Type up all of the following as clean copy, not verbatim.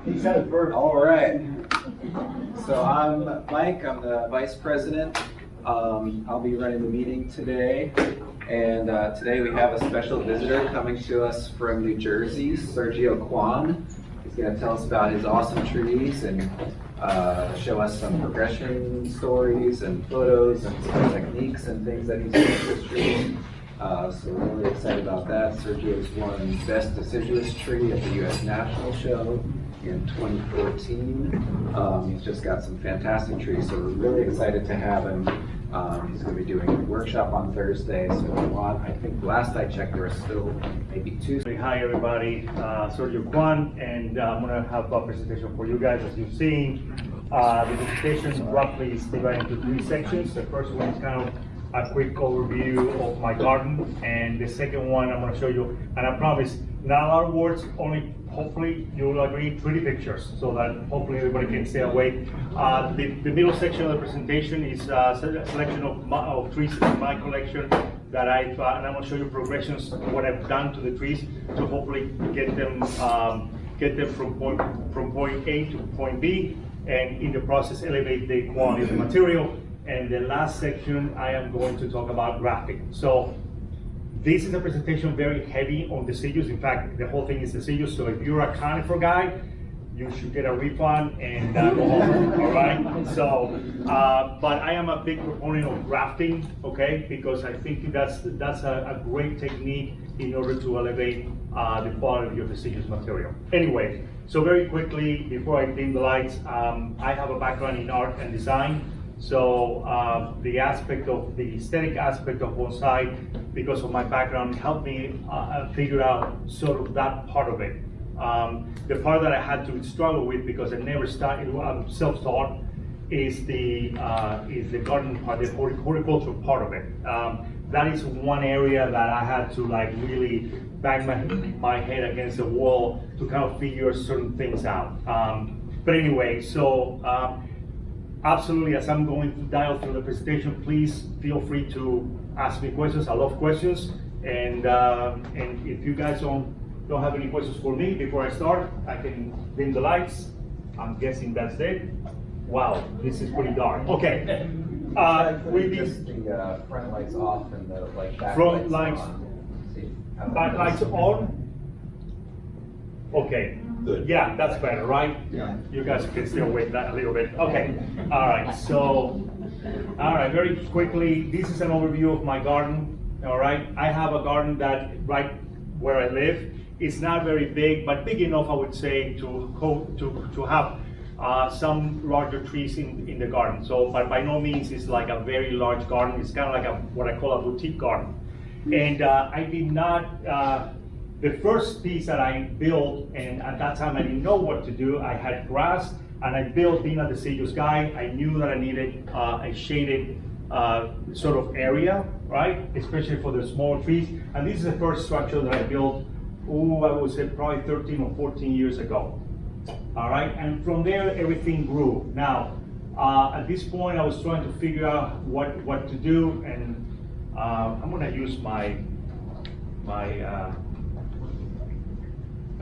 He said it first. All right. So I'm Mike. I'm the vice president. I'll be running the meeting today. And today we have a special visitor coming to us from New Jersey, Sergio Cuan. He's going to tell us about his awesome trees and show us some progression stories and photos and some techniques and things that he's doing with his trees. So we're really excited about that. Sergio's won Best Deciduous Tree at the U.S. National Show in 2014. He's just got some fantastic trees, so we're really excited to have him. He's going to be doing a workshop on Thursday, so if you want, I think last I checked there are still maybe 2. Hi everybody, Sergio Cuan, and I'm going to have a presentation for you guys. As you've seen, the presentation roughly is divided into 3 sections. The first one is kind of a quick overview of my garden, and the second one I'm going to show you, and I promise, not a lot of words, only hopefully you'll agree, pretty pictures, so that hopefully everybody can stay awake. The middle section of the presentation is a selection of trees in my collection that and I'm going to show you progressions of what I've done to the trees to hopefully get them from point A to point B, and in the process elevate the quality of the material. And the last section, I am going to talk about grafting. So this is a presentation very heavy on deciduous. In fact, the whole thing is deciduous. So if you're a conifer guy, you should get a refund and go home, all right? So, but I am a big proponent of grafting, okay? Because I think that's a great technique in order to elevate the quality of your deciduous material. Anyway, so very quickly, before I dim the lights, I have a background in art and design. So the aesthetic aspect of bonsai, because of my background, helped me figure out sort of that part of it. The part that I had to struggle with, because I never started, I'm self-taught, is the garden part, the horticultural part of it. That is one area that I had to like really bang my head against the wall to kind of figure certain things out. But anyway, so absolutely, as I'm going to dial through the presentation, please feel free to ask me questions. I love questions, and if you guys don't have any questions for me before I start, I can dim the lights. I'm guessing that's it. Wow, this is pretty dark. Okay. With the front lights off and the back front lights on. Back lights on. Okay. Good. Yeah, that's better, right? Yeah. You guys can still wait that a little bit. Okay. All right. So, all right. Very quickly, this is an overview of my garden. All right. I have a garden that right where I live. It's not very big, but big enough, I would say, to have some larger trees in the garden. So, but by no means is like a very large garden. It's kind of like what I call a boutique garden. And I did not. The first piece that I built, and at that time I didn't know what to do, I had grass, and I built, being a deciduous guy, I knew that I needed a shaded sort of area, right? Especially for the small trees. And this is the first structure that I built, I would say probably 13 or 14 years ago. All right, and from there everything grew. Now, at this point I was trying to figure out what to do, and I'm gonna use my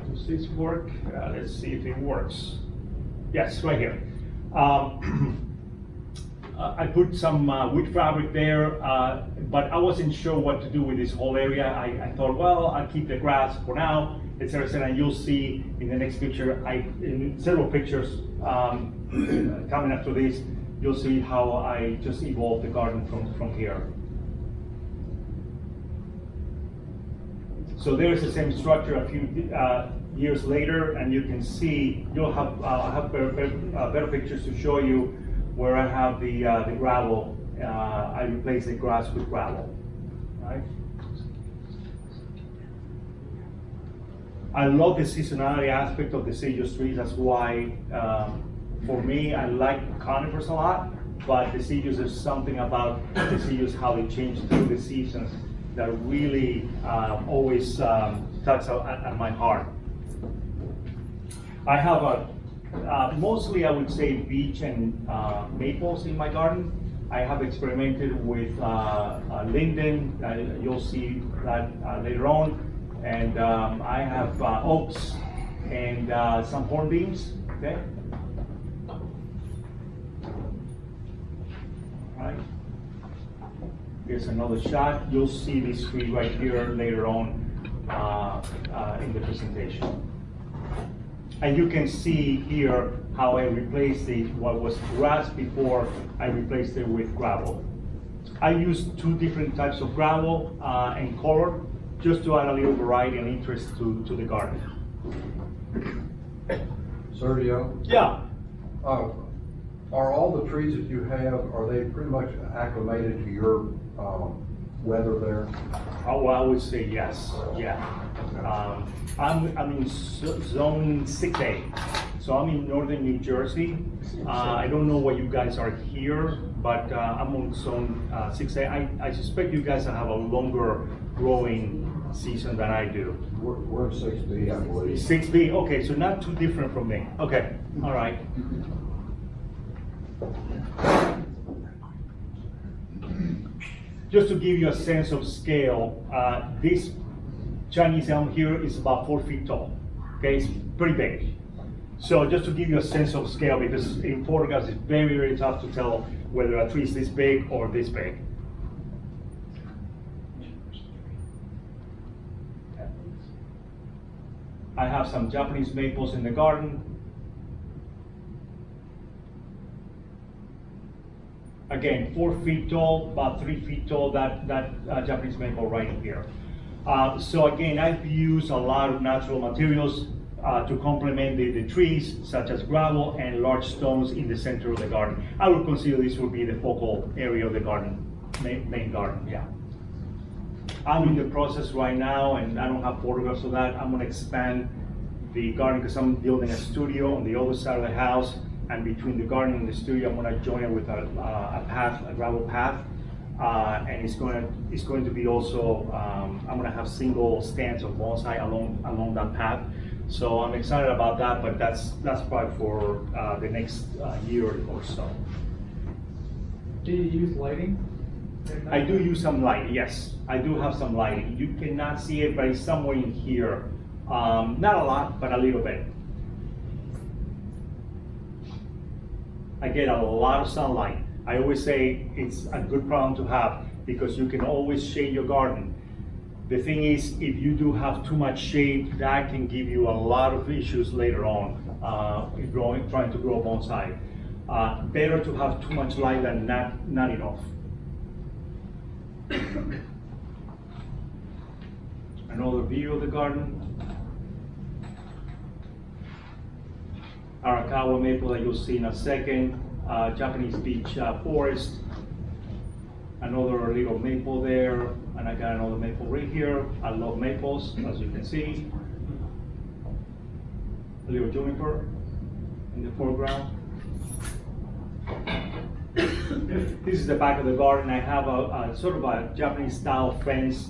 does this work? Let's see if it works. Yes, right here. I put some wood fabric there, but I wasn't sure what to do with this whole area. I thought, well, I'll keep the grass for now, etc. And you'll see in the next picture, in several pictures coming after this, you'll see how I just evolved the garden from here. So there's the same structure a few years later, and you can see, you'll have, I have better pictures to show you where I have the gravel. I replaced the grass with gravel, right? I love the seasonality aspect of deciduous trees. That's why, for me, I like conifers a lot, but deciduous, there's something about deciduous, how they change through the seasons, that really always tugs at my heart. I have mostly I would say beech and maples in my garden. I have experimented with linden, you'll see that later on, and I have oaks and some hornbeams, okay? All right. Here's another shot. You'll see this tree right here later on in the presentation. And you can see here how I replaced it, what was grass before, I replaced it with gravel. I used two different types of gravel and color, just to add a little variety and interest to the garden. Sergio, Yeah. are all the trees that you have, are they pretty much acclimated to your weather there? Oh, well, I would say yes, yeah. I'm in zone 6A, so I'm in northern New Jersey. I don't know what you guys are here, but I'm on zone 6A. I suspect you guys have a longer growing season than I do. We're in 6B, I believe. 6B, okay, so not too different from me. Okay, all right. Just to give you a sense of scale, this Chinese elm here is about 4 feet tall. Okay, it's pretty big. So just to give you a sense of scale, because in photographs it's very, very tough to tell whether a tree is this big or this big. I have some Japanese maples in the garden. Again, 4 feet tall, about 3 feet tall, that Japanese maple right here. So again, I've used a lot of natural materials to complement the trees, such as gravel and large stones in the center of the garden. I would consider this would be the focal area of the garden, main garden, yeah. I'm in the process right now, and I don't have photographs of that. I'm gonna expand the garden because I'm building a studio on the other side of the house. And between the garden and the studio, I'm going to join it with a path, a gravel path, and it's going to be also. I'm going to have single stands of bonsai along that path. So I'm excited about that, but that's probably for the next year or so. Do you use lighting? I do use some lighting. Yes, I do have some lighting. You cannot see it, but it's somewhere in here. Not a lot, but a little bit. I get a lot of sunlight. I always say it's a good problem to have because you can always shade your garden. The thing is, if you do have too much shade, that can give you a lot of issues later on trying to grow bonsai. Better to have too much light than not enough. Another view of the garden. Arakawa maple that you'll see in a second, Japanese beech forest, another little maple there, and I got another maple right here. I love maples, as you can see. A little juniper in the foreground. This is the back of the garden. I have a sort of a Japanese style fence,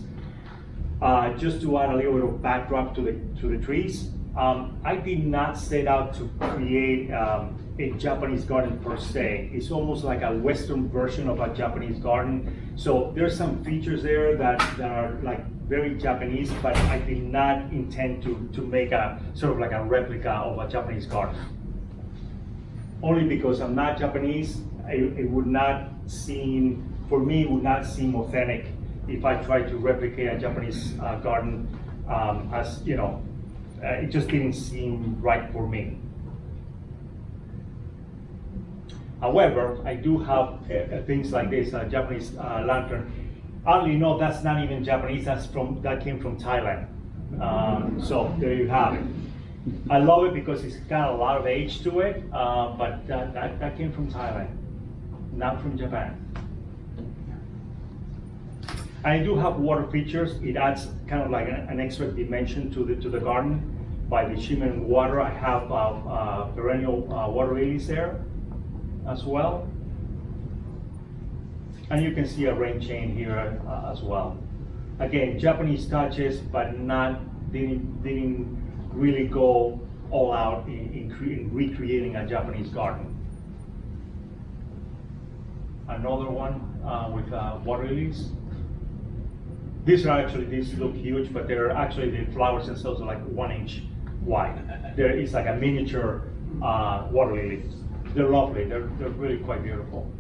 just to add a little bit of backdrop to the trees. I did not set out to create a Japanese garden per se. It's almost like a Western version of a Japanese garden. So there's some features there that are like very Japanese, but I did not intend to make a sort of like a replica of a Japanese garden. Only because I'm not Japanese, it would not seem, for me, it would not seem authentic if I tried to replicate a Japanese garden as, you know, it just didn't seem right for me. However, I do have things like this, a Japanese lantern. Oddly enough, that's not even Japanese, that came from Thailand. So there you have it. I love it because it's got a lot of age to it, but that came from Thailand, not from Japan. I do have water features. It adds kind of like an extra dimension to the garden by the shimmering water. I have perennial water lilies there as well. And you can see a rain chain here as well. Again, Japanese touches, but didn't really go all out in recreating a Japanese garden. Another one with water lilies. These look huge, but they're actually, the flowers themselves are like 1 inch white. There is like a miniature water lily. They're lovely. They're really quite beautiful.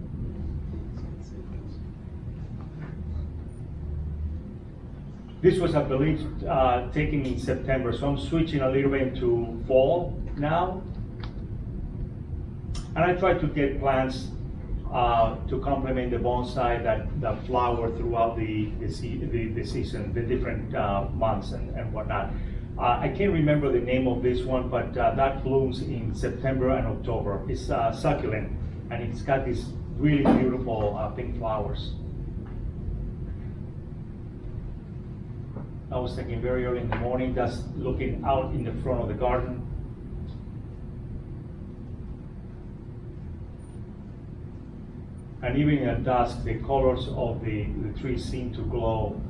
This was, I believe, taken in September, so I'm switching a little bit into fall now. And I try to get plants to complement the bonsai that flower throughout the season, the different months and whatnot. I can't remember the name of this one, but that blooms in September and October. It's succulent, and it's got these really beautiful pink flowers. I was thinking very early in the morning, that's looking out in the front of the garden. And even at dusk, the colors of the trees seem to glow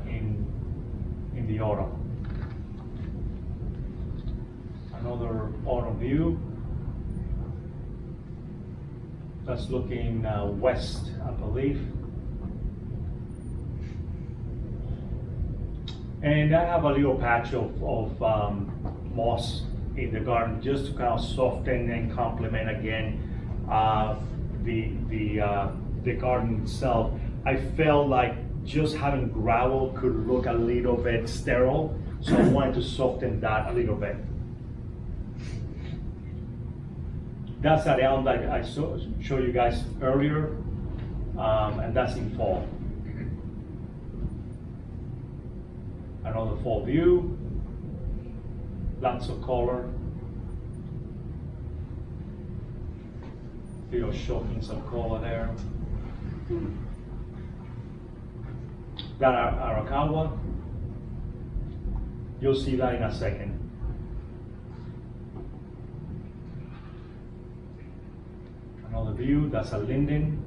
in the autumn. Another autumn view. That's looking west, I believe. And I have a little patch of moss in the garden just to kind of soften and complement again the garden itself. I felt like just having gravel could look a little bit sterile, so I wanted to soften that a little bit. That's that elm that I showed you guys earlier, and that's in fall. Another fall view, lots of color. Little showings of color there. That Arakawa, you'll see that in a second. Another view, that's a linden.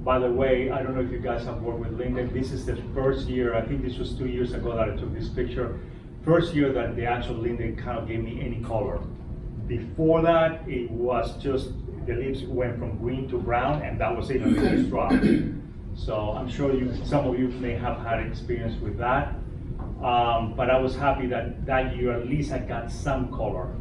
By the way, I don't know if you guys have worked with linden. This is the first year, I think this was 2 years ago that I took this picture. First year that the actual linden kind of gave me any color. Before that, it was just, the leaves went from green to brown, and that was it, and it just dropped. So I'm sure some of you may have had experience with that. But I was happy that that year at least I got some color.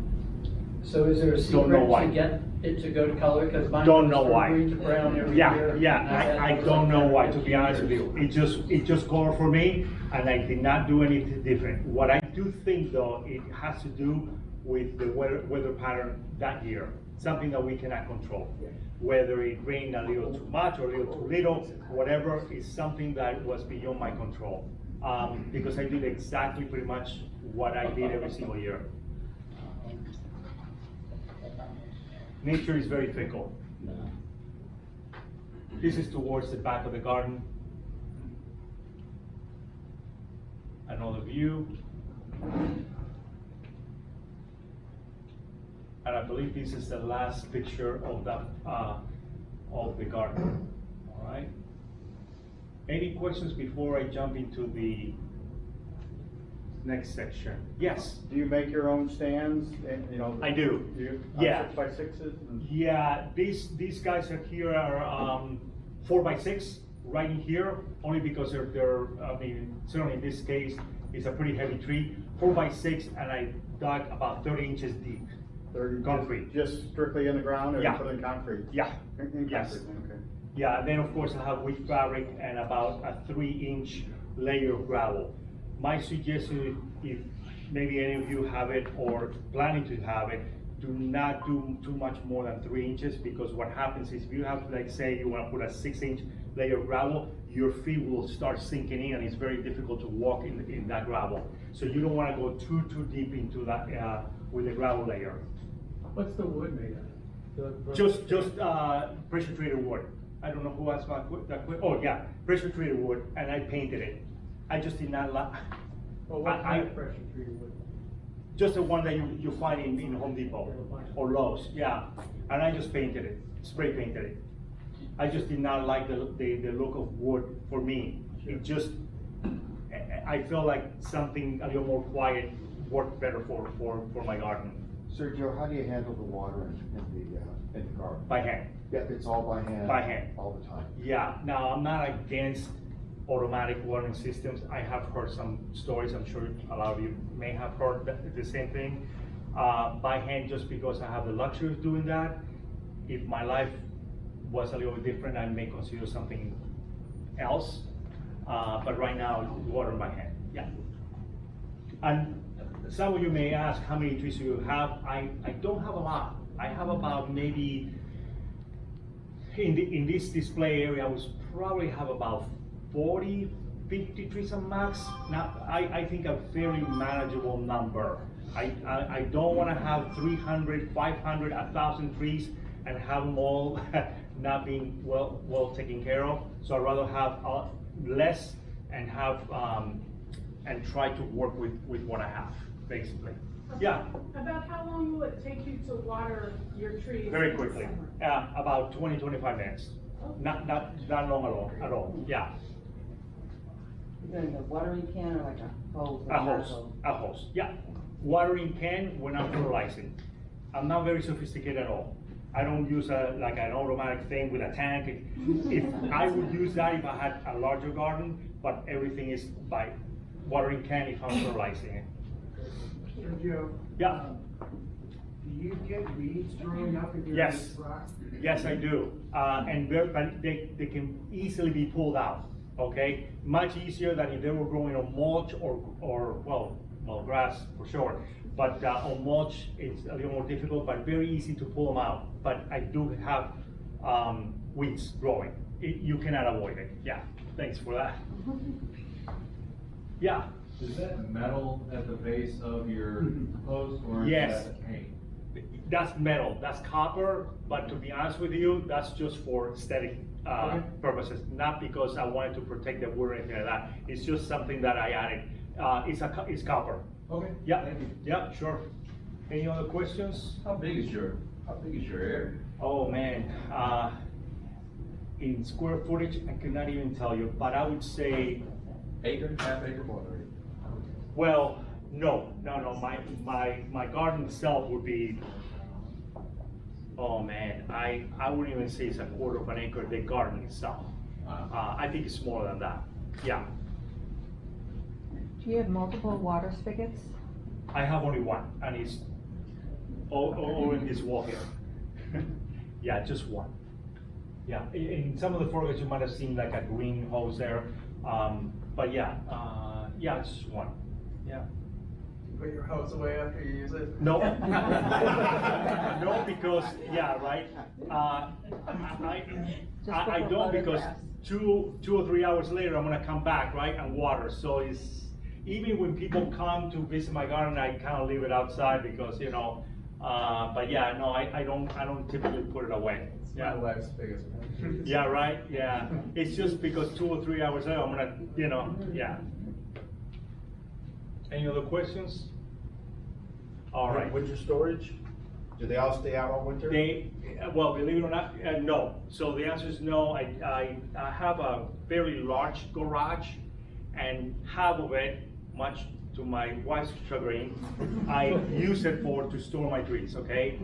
So is there a Don't know secret why. to get it to go to color? Because mine Don't goes know from why. green to brown every year. Yeah, I don't know why, to be honest with you. It just colored for me, and I did not do anything different. What I do think though, it has to do with the weather pattern that year, something that we cannot control. Whether it rained a little too much or a little too little, whatever, is something that was beyond my control. Because I did exactly pretty much what I did every single year. Nature is very fickle. This is towards the back of the garden. Another view. And I believe this is the last picture of that of the garden. All right. Any questions before I jump into the next section? Yes. Do you make your own stands? And, you know, I do. You, Yeah. 6x6s? And... Yeah, these guys are here are 4x6 right in here, only because they're I mean, certainly in this case, it's a pretty heavy tree. 4x6, and I dug about 30 inches deep. Concrete. Just strictly in the ground, or Yeah. you put it in concrete? Yeah. In Yes. concrete, okay. Yeah, and then of course I have wheat fabric and about a 3-inch layer of gravel. My suggestion, if maybe any of you have it or planning to have it, do not do too much more than 3 inches, because what happens is if you have, like, say you want to put a 6-inch layer of gravel, your feet will start sinking in and it's very difficult to walk in that gravel. So you don't want to go too deep into that with the gravel layer. What's the wood made of? Just pressure treated wood. I don't know who asked that. Oh yeah, pressure treated wood, and I painted it. I just did not like. Well, what kind of pressure treated wood? Just the one that you find in Home Depot or Lowe's, yeah. And I just painted it, spray painted it. I just did not like the look of wood for me. It just, I felt like something a little more quiet worked better for my garden. Sergio, how do you handle the water in the garden? By hand. Yeah, it's all by hand? By hand. All the time? Yeah, now I'm not against automatic watering systems. I have heard some stories, I'm sure a lot of you may have heard the same thing. By hand, just because I have the luxury of doing that. If my life was a little bit different, I may consider something else. But right now, water by hand, yeah. And some of you may ask, how many trees do you have? I don't have a lot. I have about maybe, in this display area, I was probably have about 40, 50 trees at max. Now, I think a fairly manageable number. I don't want to have 300, 500, 1,000 trees and have them all not being well taken care of. So I'd rather have less and have and try to work with what I have, basically. Yeah. About how long will it take you to water your trees? Very in the quickly, summer? about 20, 25 minutes. Not long at all, yeah. You're doing a watering can or like a hose? A hose, yeah. Watering can when I'm fertilizing. I'm not very sophisticated at all. I don't use like an automatic thing with a tank. If I would use that if I had a larger garden, but everything is by watering can if I'm fertilizing it. Sergio? Yeah. Do you get weeds growing up in your Yes. rock? Yes, I do. And but they can easily be pulled out, okay? Much easier than if they were growing on mulch or well, grass for sure. But on mulch, it's a little more difficult, but very easy to pull them out. But I do have weeds growing. You cannot avoid it. Yeah, thanks for that. Yeah. Is that metal at the base of your post, or is Yes. that paint? That's metal, that's copper, but to be honest with you, that's just for aesthetic purposes, not because I wanted to protect the wood or anything like that. It's just something that I added. It's copper. Okay. Yeah, Thank you. yeah, sure. Any other questions? How big is your area? Oh, man, in square footage, I could not even tell you, but I would say, Acre, half acre, what? well, no, my garden itself would be, oh man, I wouldn't even say it's a quarter of an acre, the garden itself. I think it's smaller than that, yeah. Do you have multiple water spigots? I have only one, and it's all in this wall here. Yeah, just one. Yeah, in some of the photos you might have seen like a green hose there, but yeah, yeah, it's just one, yeah. Put your hose away after you use it? No. No, because, yeah, right. I don't, because two or 3 hours later, I'm gonna come back, right, and water. So it's, even when people come to visit my garden, I kind of leave it outside because, you know, but yeah, no, I don't typically put it away. My life's biggest one. Yeah, right, yeah. It's just because 2 or 3 hours later, I'm gonna, you know, yeah. Any other questions? All right. Winter storage, do they all stay out all winter? They, well, believe it or not, no. So the answer is no. I have a very large garage, and half of it, much to my wife's chagrin, I use it to store my trees, okay?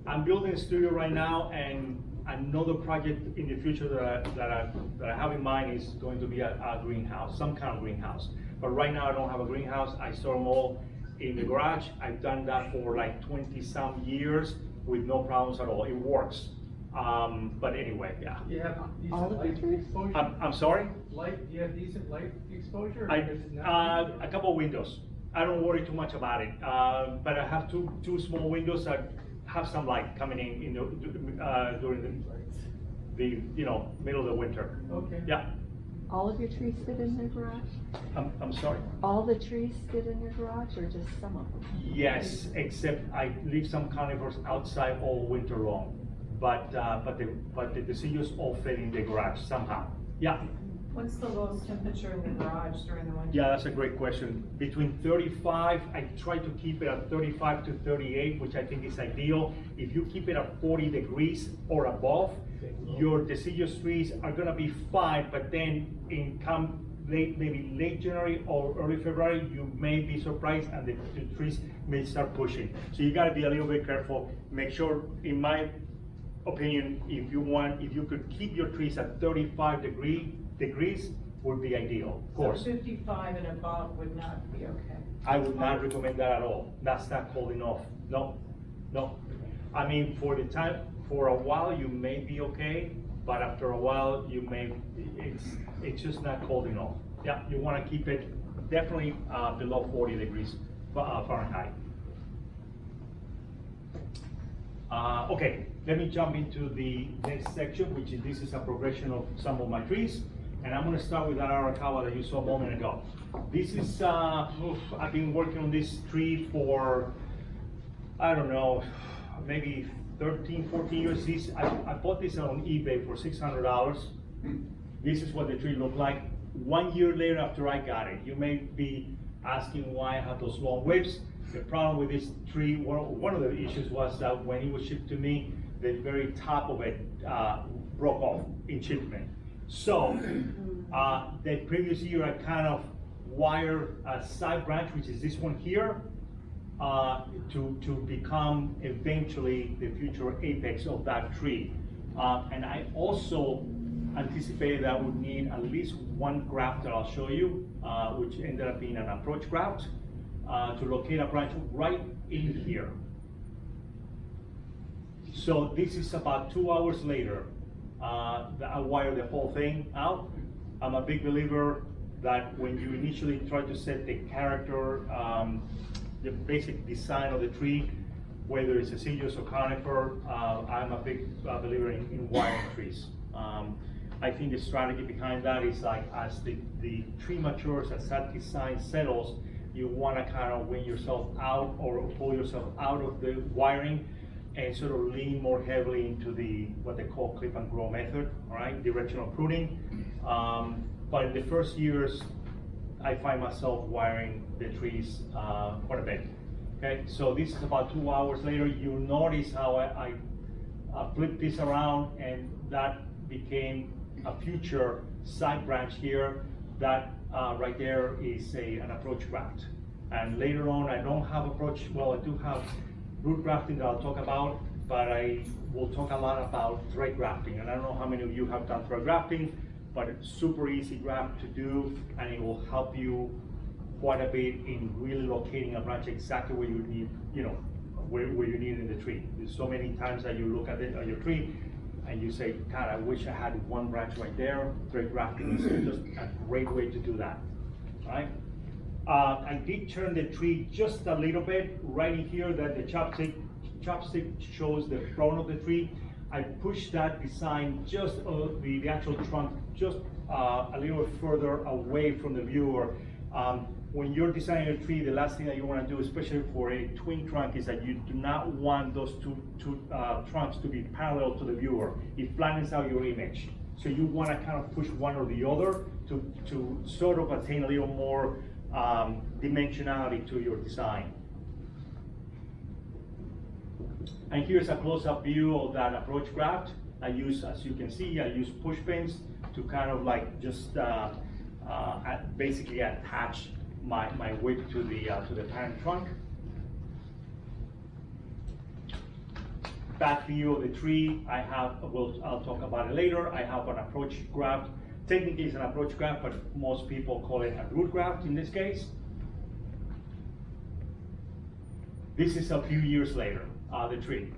I'm building a studio right now, and another project in the future that I have in mind is going to be a greenhouse, some kind of greenhouse. But right now I don't have a greenhouse. I store them all in the garage. I've done that for like 20-some years with no problems at all. It works. But anyway, yeah. You have All decent of light your trees? exposure? I'm sorry? Light, do you have decent light exposure? or I, is it not? a couple of windows. I don't worry too much about it. But I have two small windows that have some light coming in during the middle of the winter. Okay. Yeah. All of your trees fit in your garage? I'm sorry. All the trees fit in your garage or just some of them? Yes, except I leave some conifers outside all winter long. But the deciduous all fit in the garage somehow. Yeah. What's the lowest temperature in the garage during the winter? Yeah, that's a great question. Between 35, I try to keep it at 35 to 38, which I think is ideal. If you keep it at 40 degrees or above, your deciduous trees are gonna be fine, but then maybe late January or early February, you may be surprised and the trees may start pushing. So you gotta be a little bit careful. Make sure, in my opinion, if you could keep your trees at 35 degrees, would be ideal, of course. 55 and above would not be okay. I would not recommend that at all. That's not cold enough. No, no. I mean, for the time, for a while, you may be okay, but after a while, it's just not cold enough. Yeah, you want to keep it definitely below 40 degrees Fahrenheit. Okay, let me jump into the next section, which is this is a progression of some of my trees. And I'm going to start with that Arakawa that you saw a moment ago. This is, I've been working on this tree for, I don't know, maybe 13, 14 years. I bought this on eBay for $600. This is what the tree looked like 1 year later after I got it. You may be asking why I have those long whips. The problem with this tree, one of the issues was that when it was shipped to me, the very top of it broke off in shipment. So, the previous year I kind of wired a side branch, which is this one here, to become eventually the future apex of that tree. And I also anticipated that I would need at least one graft that I'll show you, which ended up being an approach graft, to locate a branch right in here. So this is about 2 hours later. I wired the whole thing out. I'm a big believer that when you initially try to set the character, the basic design of the tree, whether it's deciduous or conifer, I'm a big believer in wiring trees. I think the strategy behind that is like as the tree matures, as that design settles, you want to kind of win yourself out or pull yourself out of the wiring and sort of lean more heavily into the what they call clip and grow method, all right, directional pruning. But in the first years, I find myself wiring the trees quite a bit. Okay, so this is about 2 hours later. You'll notice how I flipped this around, and that became a future side branch here. That right there is an approach graft. And later on, I don't have approach. Well, I do have root grafting that I'll talk about, but I will talk a lot about thread grafting. And I don't know how many of you have done thread grafting, but it's super easy graft to do, and it will help you quite a bit in really locating a branch exactly where you need, where you need it in the tree. There's so many times that you look at it on your tree and you say, God, I wish I had one branch right there. Thread grafting is just a great way to do that, right? I did turn the tree just a little bit right in here that the chopstick shows the front of the tree. I pushed that design just the actual trunk just a little further away from the viewer. When you're designing a tree, the last thing that you want to do, especially for a twin trunk, is that you do not want those two trunks to be parallel to the viewer. It flattens out your image. So you want to kind of push one or the other to sort of attain a little more dimensionality to your design. And here's a close-up view of that approach graft. I use, as you can see, I use push pins to kind of like just basically attach my whip to the parent trunk. Back view of the tree, I'll talk about it later. I have an approach graft. Technically it's an approach graft, but most people call it a root graft in this case. This is a few years later, the tree.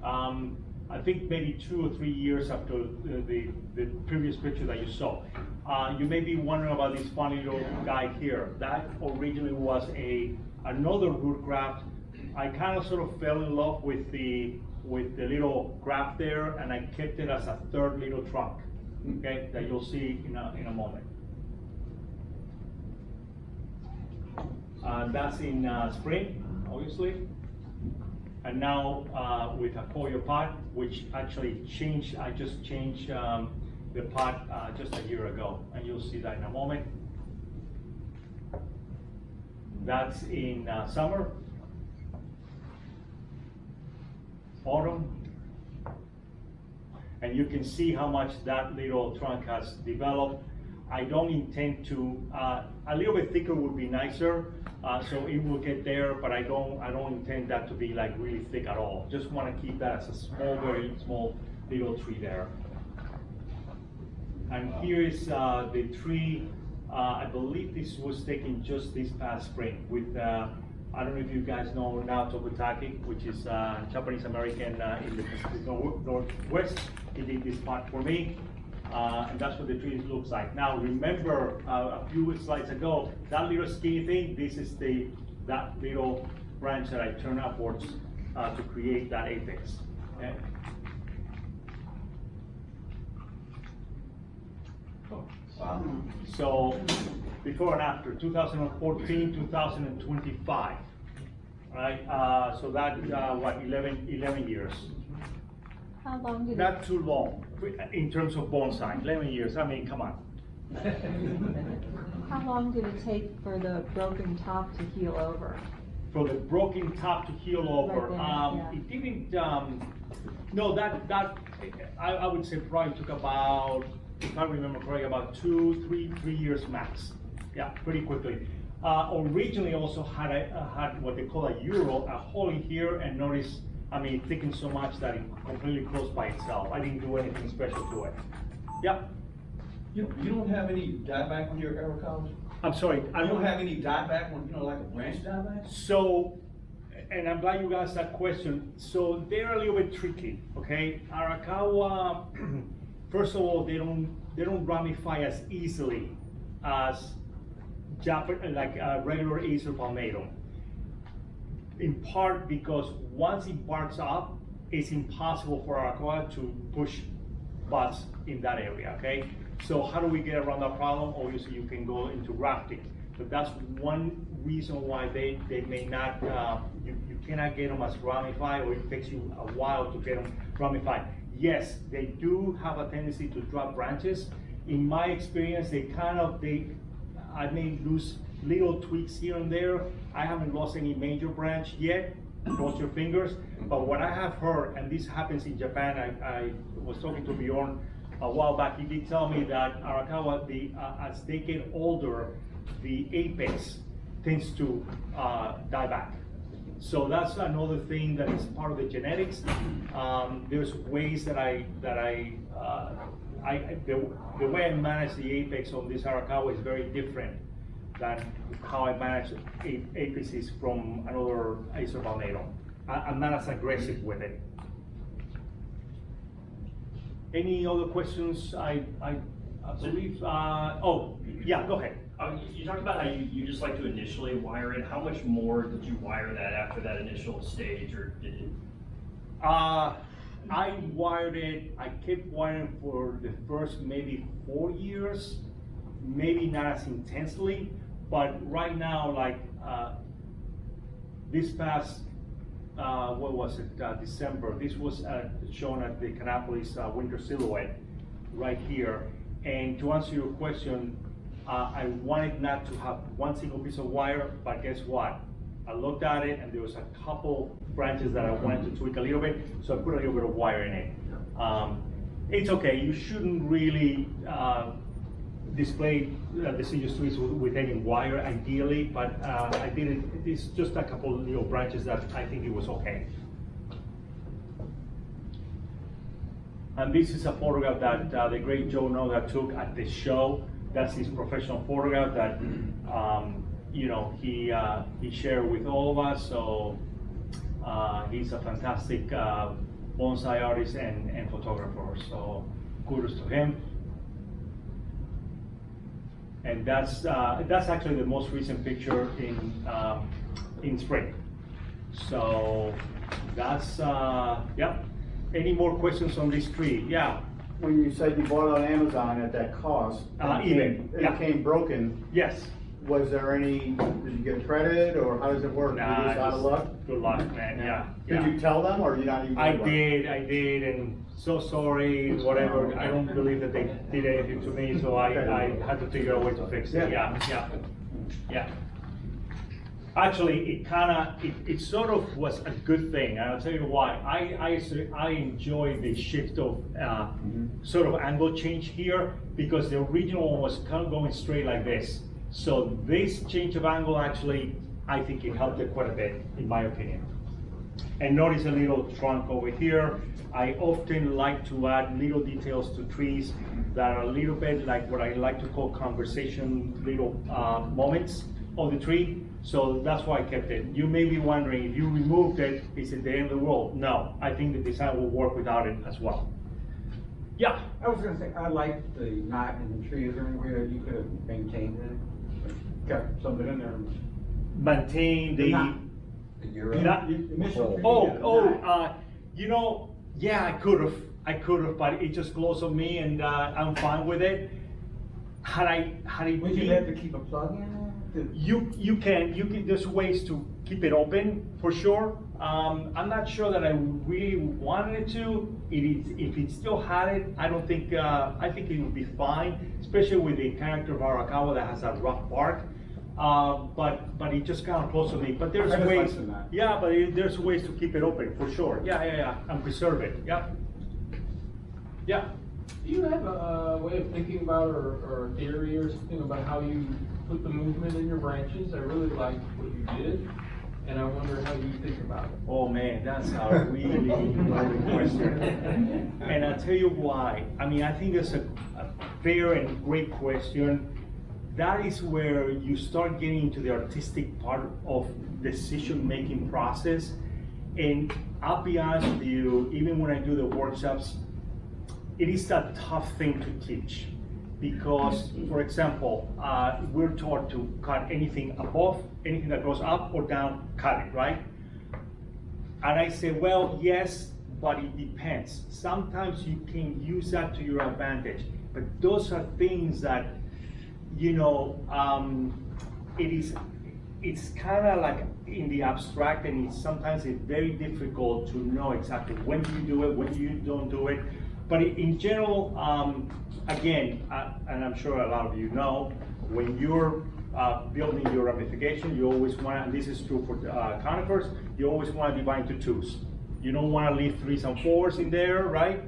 I think maybe 2 or 3 years after the previous picture that you saw. You may be wondering about this funny little guy here. That originally was another root graft. I kind of sort of fell in love with the little graft there, and I kept it as a third little trunk, okay, that you'll see in a moment. That's in spring, obviously. And now with a coir pot, which actually changed, I just changed the pot just a year ago, and you'll see that in a moment. That's in summer, autumn, and you can see how much that little trunk has developed. I don't intend to, a little bit thicker would be nicer, so it will get there, but I don't intend that to be like really thick at all. Just want to keep that as a small, very small little tree there. And here is the tree I believe this was taken just this past spring with, I don't know if you guys know now Tokutaki, which is Japanese American in the Pacific Northwest. He did this part for me, and that's what the tree looks like. Now remember, a few slides ago, that little skinny thing, this is that little branch that I turn upwards to create that apex. Okay? So before and after, 2014, 2025, right? So that, what, 11 years. How long did it, Not too long in terms of bonsai, 11 years, I mean, come on. how long did it take for the broken top to heal over? For the broken top to heal over, Right there, it didn't, no, that I would say probably took about, if I remember correctly, about 3 years max. Yeah, pretty quickly. Originally also had what they call a euro, a hole in here, and notice, I mean, it thickened so much that it completely closed by itself. I didn't do anything special to it. Yeah. You don't have any dieback on your Aracawas? I'm sorry, I You don't have any dieback on, like a branch dieback? So, and I'm glad you asked that question. So they're a little bit tricky, okay? Arakawa, first of all, they don't ramify as easily as regular Acer palmetto. In part because once it barks up, it's impossible for Arakawa to push buds in that area, okay? So how do we get around that problem? Obviously, you can go into grafting, but that's one reason why they may not, you cannot get them as ramified, or it takes you a while to get them ramified. Yes, they do have a tendency to drop branches. In my experience, I may lose little tweaks here and there. I haven't lost any major branch yet, cross your fingers. But what I have heard, and this happens in Japan, I was talking to Bjorn a while back, he did tell me that Arakawa, as they get older, the apex tends to die back. So that's another thing that is part of the genetics. There's ways that the way I manage the apex on this Arakawa is very different than how I manage apeces from another Acer palmetto. I'm not as aggressive with it. Any other questions? I believe, oh, yeah, go ahead. You talked about how you just like to initially wire it. How much more did you wire that after that initial stage, or did it? I wired it, I kept wiring for the first maybe 4 years, maybe not as intensely, but right now, like this past, what was it, December, this was shown at the Canopolis Winter Silhouette right here. And to answer your question, I wanted not to have one single piece of wire, but guess what? I looked at it and there was a couple branches that I wanted to tweak a little bit, so I put a little bit of wire in it. It's okay, you shouldn't really display deciduous trees with any wire ideally, but I did it, it's just a couple of little branches that I think it was okay. And this is a photograph that the great Joe Noga took at the show. That's his professional photograph that you know, he shared with all of us. So he's a fantastic bonsai artist and photographer. So kudos to him. And that's actually the most recent picture in spring. So that's yeah. Any more questions on this tree? Yeah. When you said you bought it on Amazon at that cost, eBay, yeah. It came broken. Yes. Was there any, did you get credit, or how does it work? Nah, you just out of luck? Good luck, man, yeah. Did you tell them, or you not even? I did, and so sorry, whatever. I don't believe that they did anything to me, so I had to figure out a way to fix it, yeah. Actually, it sort of was a good thing, and I'll tell you why. I enjoy the shift of sort of angle change here, because the original one was kind of going straight like this. So this change of angle actually, I think it helped it quite a bit, in my opinion. And notice a little trunk over here. I often like to add little details to trees that are a little bit like what I like to call conversation little moments of the tree. So that's why I kept it. You may be wondering, if you removed it, is it the end of the world? No, I think the design will work without it as well. Yeah. I was gonna say, I like the knot in the tree. Is there any way that you could have maintained it? Kept something in there? Maintain the. knot. Not- The initial tree, yeah, the knot. You know, yeah, I could have, but it just glows on me, and I'm fine with it. Had it Would you have to keep a plug in there? You can, there's ways to keep it open, for sure. I'm not sure that I really wanted it to. If it still had it, I don't think, I think it would be fine, especially with the character of Arakawa that has that rough bark. But it just kind of close to me. But there's I just ways, like the knot. yeah, but there's ways to keep it open, for sure. Yeah, and preserve it, yeah. Yeah. Do you have a way of thinking about, or a theory or something about how you put the movement in your branches? I really like what you did, and I wonder how you think about it. Oh man, that's a really loaded question. And I'll tell you why. I mean, I think it's a fair and great question. That is where you start getting into the artistic part of decision-making process. And I'll be honest with you, even when I do the workshops, it is a tough thing to teach. Because, for example, we're taught to cut anything above, anything that goes up or down, cut it, right? And I say, well, yes, but it depends. Sometimes you can use that to your advantage, but those are things that, you know, it's kind of like in the abstract, and sometimes it's very difficult to know exactly when do you do it, when you don't do it. But in general, again, and I'm sure a lot of you know, when you're building your ramification, you always want to, and this is true for conifers, you always want to divide into twos. You don't want to leave 3s and 4s in there, right?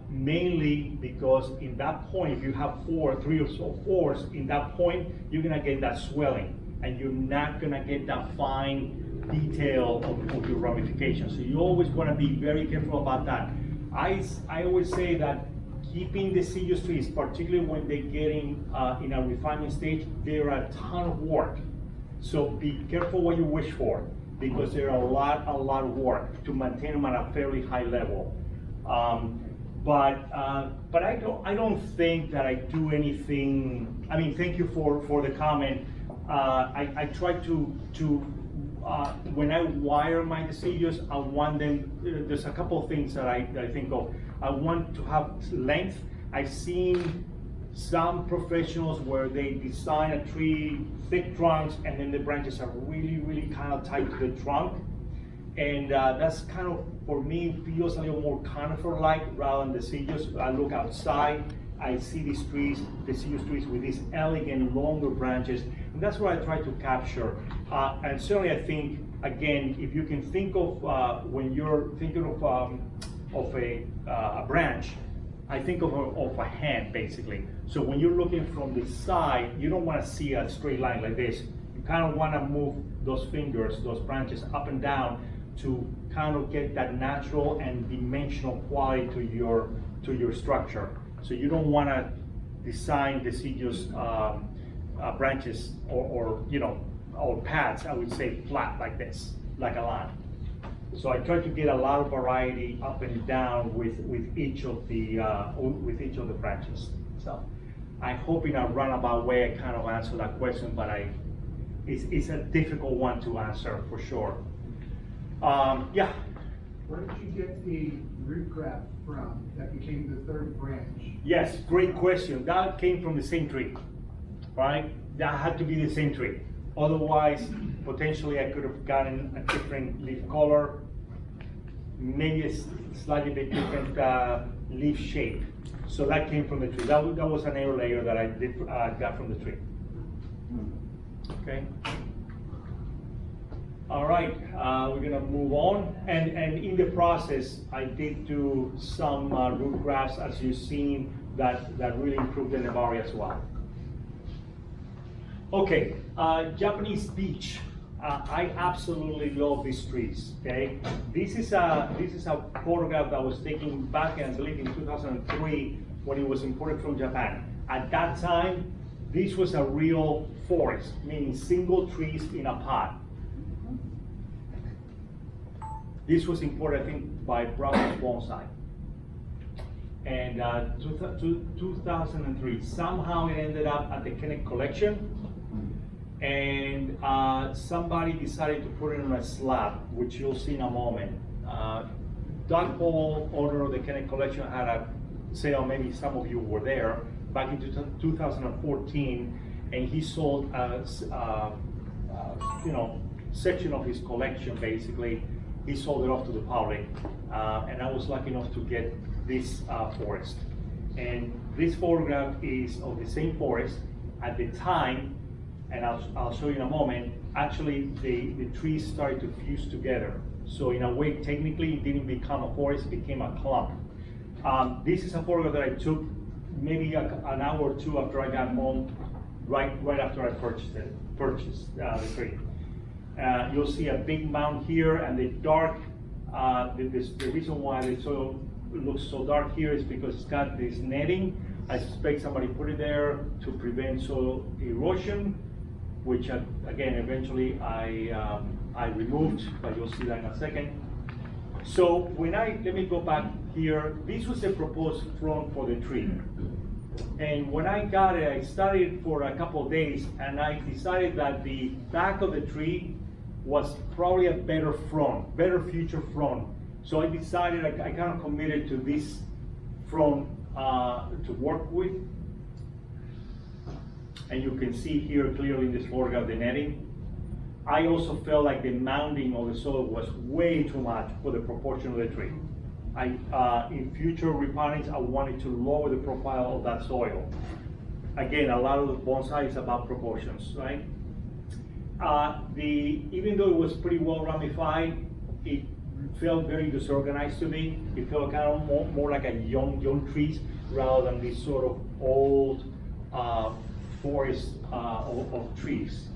Mainly because in that point, if you have 3 or so 4s, in that point, you're gonna get that swelling, and you're not gonna get that fine detail of your ramification. So you always wanna be very careful about that. I always say that keeping deciduous trees, particularly when they're getting in a refinement stage, they're a ton of work. So be careful what you wish for, because they're a lot of work to maintain them at a fairly high level. But I don't think that I do anything. I mean, thank you for the comment. I try to when I wire my deciduous, I want them. There's a couple of things that I think of. I want to have length. I've seen some professionals where they design a tree, thick trunks, and then the branches are really kind of tight to the trunk. And that's kind of, for me, feels a little more conifer-like rather than deciduous. I look outside, I see these trees, deciduous trees with these elegant, longer branches, and that's what I try to capture. And certainly I think, again, if you can think of, when you're thinking of a branch, I think of a hand, basically. So when you're looking from the side, you don't want to see a straight line like this. You kind of want to move those fingers, those branches up and down to kind of get that natural and dimensional quality to your structure. So you don't want to design deciduous branches or pads, I would say, flat like this, like a line. So I try to get a lot of variety up and down with each of the branches. So I hope in a roundabout way I kind of answer that question, but it's a difficult one to answer for sure. Yeah. Where did you get the root graft from that became the third branch? Yes, great question. That came from the same tree, right? That had to be the same tree. Otherwise, potentially I could have gotten a different leaf color, maybe a slightly bit different leaf shape. So that came from the tree. That was an air layer that I got from the tree. Okay. All right, we're gonna move on. And in the process, I did do some root grafts, as you've seen, that really improved the nevari as well. Okay, Japanese beech. I absolutely love these trees, okay? This is a photograph that was taken back, I believe, in 2003 when it was imported from Japan. At that time, this was a real forest, meaning single trees in a pot. This was imported, I think, by Sergio Bonsai. And 2003, somehow it ended up at the Kenneth Collection. And somebody decided to put it on a slab, which you'll see in a moment. Doug Paul, owner of the Kenneth Collection, had a sale, maybe some of you were there, back in 2014, and he sold a section of his collection, basically. He sold it off to the public, and I was lucky enough to get this forest. And this photograph is of the same forest. At the time, and I'll show you in a moment, actually the trees started to fuse together. So in a way, technically, it didn't become a forest, it became a clump. This is a photograph that I took maybe an hour or two after I got home, right after I purchased the tree. You'll see a big mound here, and the dark, the reason why the soil looks so dark here is because it's got this netting. I suspect somebody put it there to prevent soil erosion, which again, eventually I removed, but you'll see that in a second. So let me go back here. This was a proposed front for the tree. And when I got it, I studied for a couple of days, and I decided that the back of the tree was probably a better front, better future front. So I decided, I kind of committed to this front to work with. And you can see here clearly in this photograph the netting. I also felt like the mounding of the soil was way too much for the proportion of the tree. In future replantings, I wanted to lower the profile of that soil. Again, a lot of the bonsai is about proportions, right? Even though it was pretty well ramified, it felt very disorganized to me. It felt kind of more like a young trees rather than this sort of old forest of trees.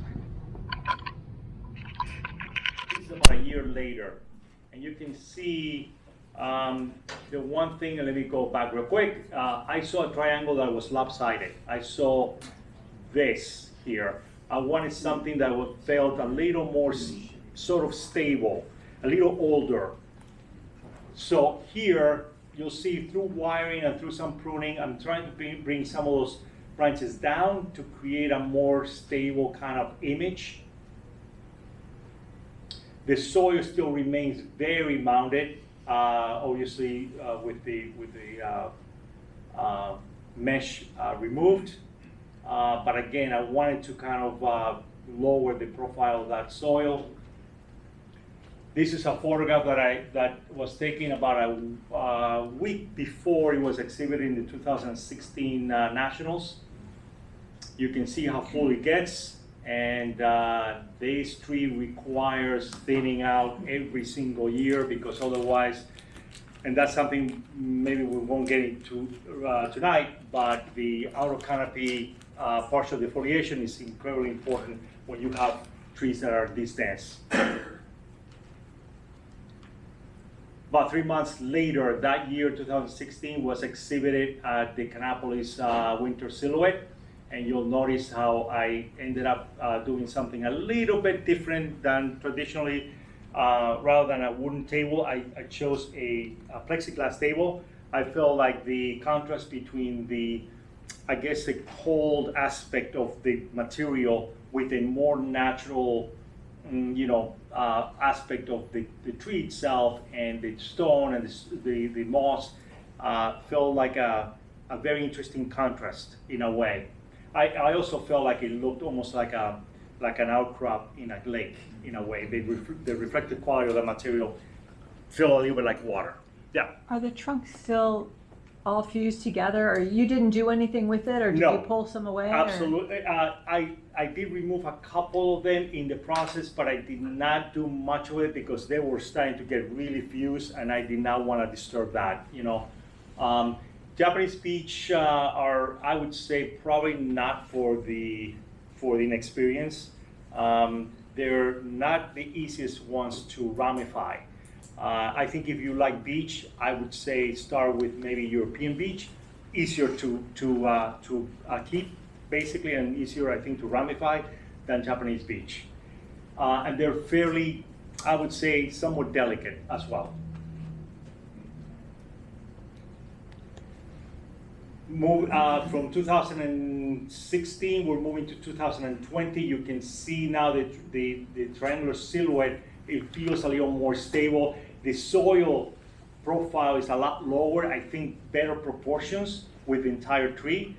This is about a year later, and you can see the one thing, and let me go back real quick. I saw a triangle that was lopsided. I saw this here. I wanted something that felt a little more sort of stable, a little older. So here, you'll see through wiring and through some pruning, I'm trying to bring some of those branches down to create a more stable kind of image. The soil still remains very mounded, obviously with the mesh removed. But again, I wanted to kind of lower the profile of that soil. This is a photograph that was taken about a week before it was exhibited in the 2016 Nationals. You can see how full it gets, and this tree requires thinning out every single year because otherwise, and that's something maybe we won't get into tonight, but the outer canopy partial defoliation is incredibly important when you have trees that are this dense. About 3 months later, that year, 2016, was exhibited at the Canopolis Winter Silhouette, and you'll notice how I ended up doing something a little bit different than traditionally. Rather than a wooden table, I chose a plexiglass table. I felt like the contrast between the cold aspect of the material with a more natural aspect of the tree itself and the stone and the moss felt like a very interesting contrast in a way. I also felt like it looked almost like an outcrop in a lake in a way. The reflective quality of the material felt a little bit like water. Yeah. Are the trunks still all fused together, or you didn't do anything with it, or did you pull some away? Absolutely. I did remove a couple of them in the process, but I did not do much with it because they were starting to get really fused, and I did not want to disturb that. Japanese beech are, I would say, probably not for the inexperienced. they're not the easiest ones to ramify. I think if you like beech, I would say start with maybe European beech, easier to keep basically, and easier I think to ramify than Japanese beech. And they're fairly, I would say, somewhat delicate as well. From 2016, we're moving to 2020. You can see now that the triangular silhouette, it feels a little more stable. The soil profile is a lot lower. I think better proportions with the entire tree.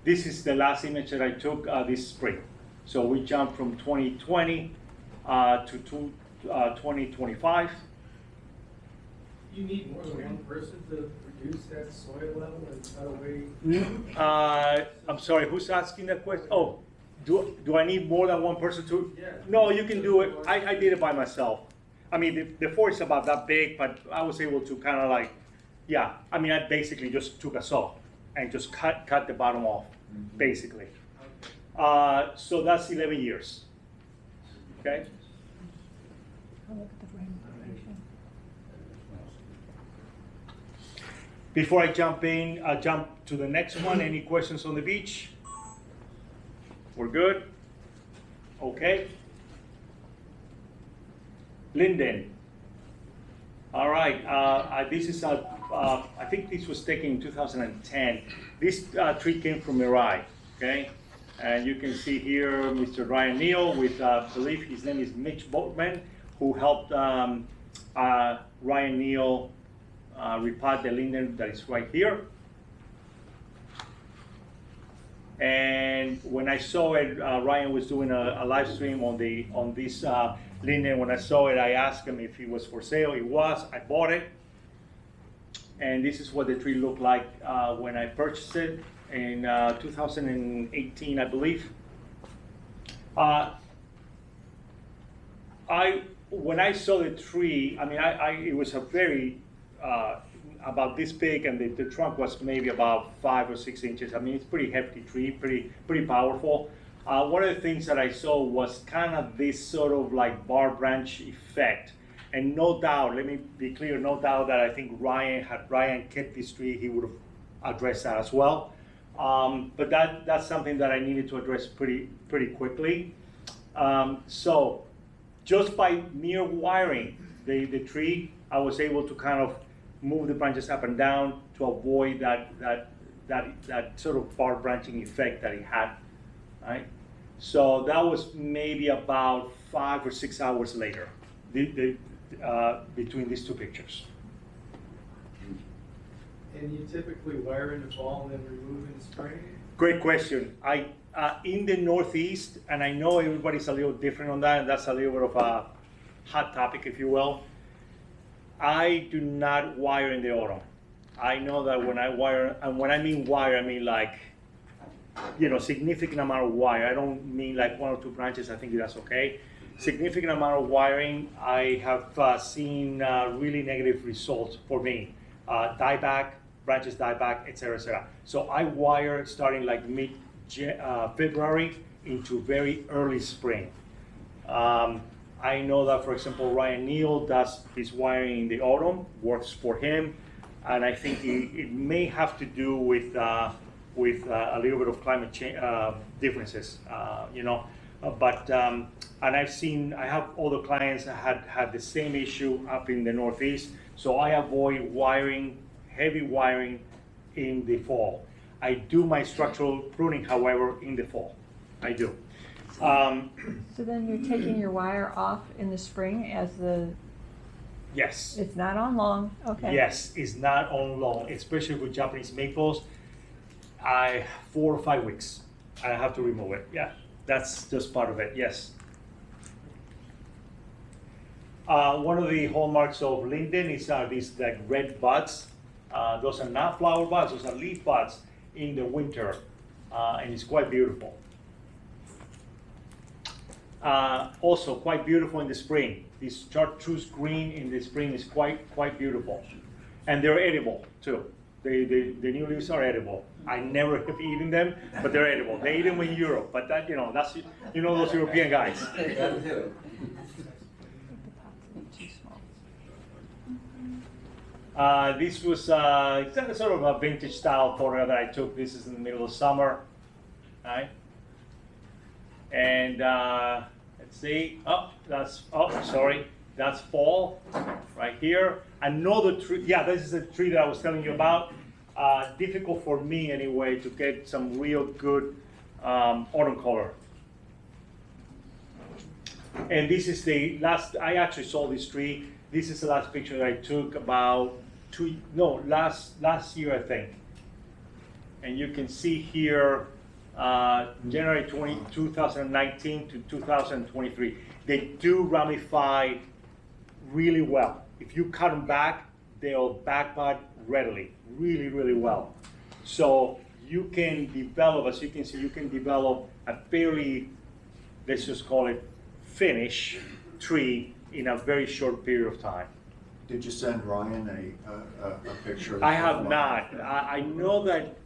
This is the last image that I took this spring. So we jumped from 2020 to 2025. You need more than one person to reduce that soil level and cut away? I'm sorry, who's asking that question? Oh, do I need more than one person to? Yeah. No, you can do it. I did it by myself. I mean, the forest is about that big, but I was able to kind of like, yeah. I mean, I basically just took a saw and just cut the bottom off, basically. So that's 11 years. Okay. I'll look at the ramification. Before I jump in, I'll jump to the next one. Any questions on the beach? We're good? Okay. Linden. All right, this is I think this was taken in 2010. This tree came from Mirai, okay? And you can see here Mr. Ryan Neal with, I believe his name is Mitch Boatman, who helped Ryan Neal repot the linden that is right here. And when I saw it, Ryan was doing a live stream on this linden. When I saw it, I asked him if it was for sale. It was. I bought it. And this is what the tree looked like when I purchased it in 2018, I believe. When I saw the tree, I mean, it was a very about this big, and the trunk was maybe about 5 or 6 inches. I mean, it's pretty hefty tree, pretty powerful. One of the things that I saw was kind of this sort of like bar branch effect. And no doubt, let me be clear, no doubt that I think had Ryan kept this tree, he would have addressed that as well. But that's something that I needed to address pretty quickly. So just by mere wiring the tree, I was able to kind of move the branches up and down to avoid that sort of bar branching effect that it had, right? So that was maybe about 5 or 6 hours later, between these two pictures. And you typically wire in the fall and then remove in the spring? Great question. In the Northeast, and I know everybody's a little different on that, and that's a little bit of a hot topic, if you will. I do not wire in the autumn. I know that when I wire, and when I mean wire, I mean like, significant amount of wire. I don't mean like 1 or 2 branches. I think that's okay. Significant amount of wiring. I have seen really negative results for me. Dieback, branches dieback, etc., etc. So I wire starting like mid-February into very early spring. I know that, for example, Ryan Neal does his wiring in the autumn, works for him, and I think it may have to do with a little bit of climate change differences, But and I have other clients that had the same issue up in the Northeast, so I avoid heavy wiring in the fall. I do my structural pruning, however, in the fall. I do. So then you're taking your wire off in the spring as Yes. it's not on long, okay. Yes, it's not on long, especially with Japanese maples. 4 or 5 weeks, I have to remove it. Yeah, that's just part of it. Yes. One of the hallmarks of linden is these like red buds. Those are not flower buds; those are leaf buds in the winter, and it's quite beautiful. Also quite beautiful in the spring. This chartreuse green in the spring is quite beautiful, and they're edible too. The new leaves are edible. I never have eaten them, but they're edible. They eat them in Europe, but that, that's, those European guys. This was sort of a vintage style photo that I took. This is in the middle of summer, right? And let's see. That's fall right here. Another tree. Yeah, this is a tree that I was telling you about. Difficult for me anyway to get some real good autumn color. And this is the last. I actually saw this tree. This is the last picture that I took about last year, I think. And you can see here, January 2019 to 2023. They do ramify really well. If you cut them back, they'll backbud readily, really, really well. So you can develop, as you can see, you can develop a fairly, let's just call it, finish tree in a very short period of time. Did you send Ryan a picture of the I have one? not. I know that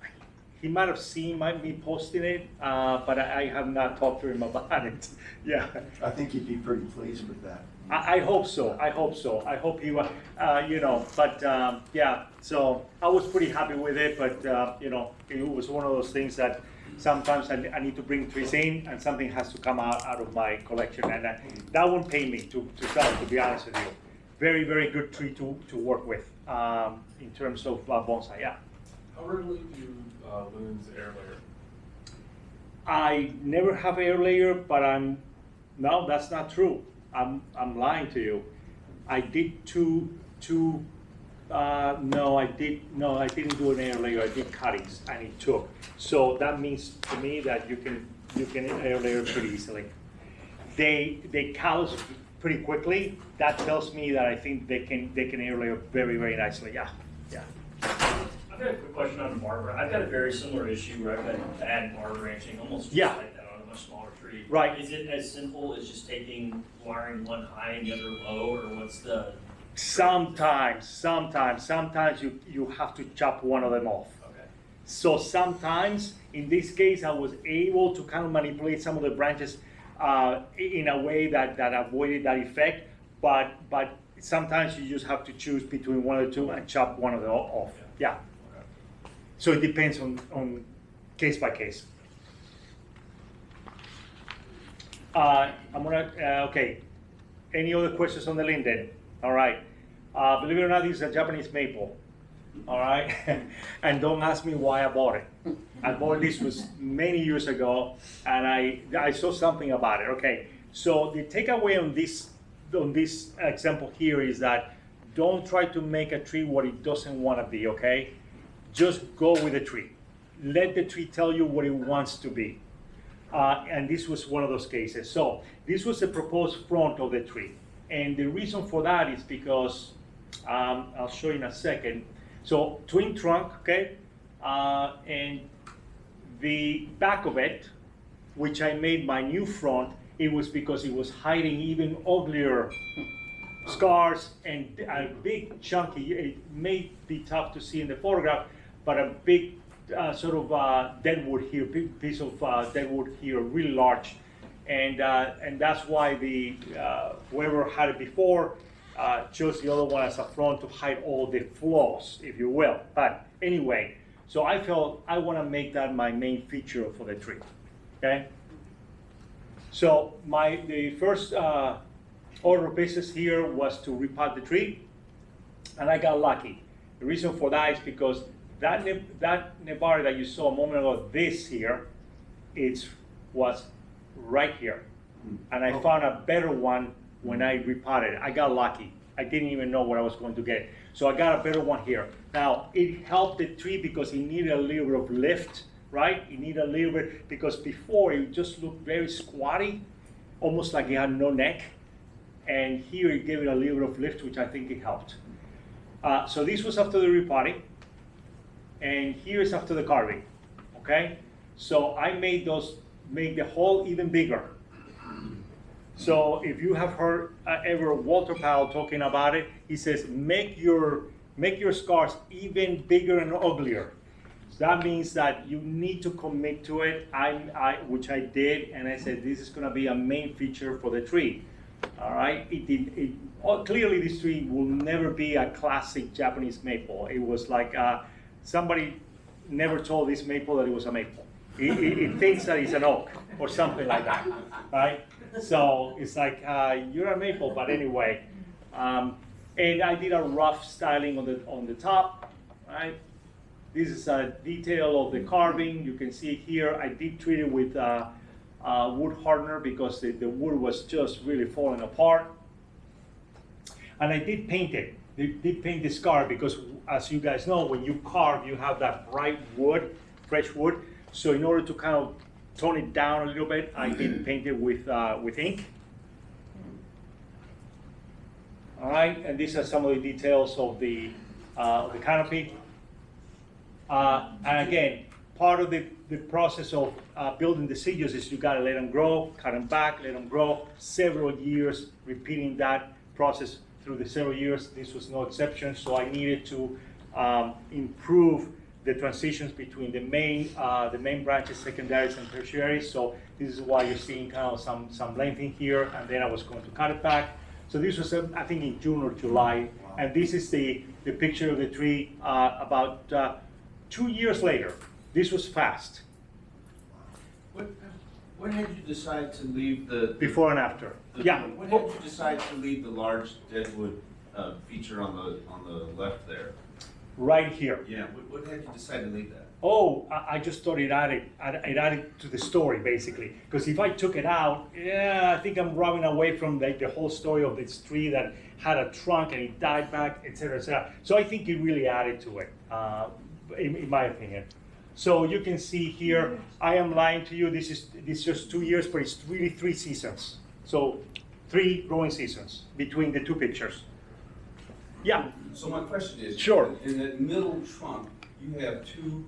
he might have seen me posting it, but I have not talked to him about it. Yeah. I think he'd be pretty pleased with that. I hope so. I hope so. I hope he was, but yeah, so I was pretty happy with it, but, it was one of those things that sometimes I need to bring trees in and something has to come out of my collection. And that won't pay me to sell, to be honest with you. Very, very good tree to work with in terms of bonsai, yeah. How regularly do you lose air layer? I never have air layer, but no, that's not true. I'm lying to you. I did I didn't do an air layer. I did cuttings, and it took. So that means to me that you can air layer pretty easily. They callus pretty quickly. That tells me that I think they can air layer very, very nicely. Yeah. I've got a quick question on the bark. I've got a very similar issue where I've had to add bark branching, almost just like that on a much smaller tree. Right. Is it as simple as just wiring one high and the other low, or what's the? Sometimes you have to chop one of them off. Okay. So sometimes, in this case, I was able to kind of manipulate some of the branches in a way that avoided that effect. But sometimes you just have to choose between one or two and chop one of them off. Yeah. Okay. So it depends on case by case. Okay. Any other questions on the linden? All right. Believe it or not, this is a Japanese maple. All right. And don't ask me why I bought it. I bought this was many years ago, and I saw something about it. Okay. So the takeaway on this example here is that don't try to make a tree what it doesn't want to be. Okay. Just go with the tree. Let the tree tell you what it wants to be. And this was one of those cases. So this was the proposed front of the tree. And the reason for that is because, I'll show you in a second. So twin trunk, okay? And the back of it, which I made my new front, it was because it was hiding even uglier scars and a big chunky, it may be tough to see in the photograph, but a big sort of deadwood here, big piece of deadwood here, really large. And that's why the whoever had it before chose the other one as a front to hide all the flaws, if you will. But anyway, so I felt I want to make that my main feature for the tree. Okay. So the first order of business here was to repot the tree, and I got lucky. The reason for that is because that Nebari that you saw a moment ago, this here, was right here. And I found a better one when I repotted it. I got lucky. I didn't even know what I was going to get. So I got a better one here. Now, it helped the tree because it needed a little bit of lift, right? It needed a little bit, because before it just looked very squatty, almost like it had no neck. And here it gave it a little bit of lift, which I think it helped. So this was after the repotting. And here is after the carving, okay? So I made the hole even bigger. So if you have heard ever Walter Powell talking about it, he says, make your make your scars even bigger and uglier. So that means that you need to commit to it, which I did, and I said this is going to be a main feature for the tree. All right, clearly this tree will never be a classic Japanese maple. It was like somebody never told this maple that it was a maple. It thinks that it's an oak or something like that, right? So it's like you're a maple, but anyway. And I did a rough styling on the top, right? This is a detail of the carving. You can see here, I did treat it with wood hardener because the wood was just really falling apart. And I did paint it. I did paint the scar because, as you guys know, when you carve, you have that bright wood, fresh wood. So in order to kind of tone it down a little bit, I did paint it with ink. All right, and these are some of the details of the canopy. And again, part of the process of building the sigils is you gotta let them grow, cut them back, let them grow, several years, repeating that process through the several years. This was no exception, so I needed to improve the transitions between the main branches, secondaries, and tertiaries. So this is why you're seeing kind of some lengthening here, and then I was going to cut it back. So this was, I think, in June or July, and this is the picture of the tree about 2 years later. This was fast. When did you decide to leave the Before and after. Yeah. When did you decide to leave the large deadwood feature on the left there? Right here. Yeah. What had you decide to leave that? Oh, I just thought it added to the story, basically. Because if I took it out, yeah, I think I'm running away from the whole story of this tree that had a trunk and it died back, et cetera, et cetera. So I think it really added to it, in my opinion. So you can see here, I am lying to you, this is just 2 years, but it's really 3 seasons. So 3 growing seasons between the 2 pictures. Yeah. So my question is, sure. In the middle trunk, you have 2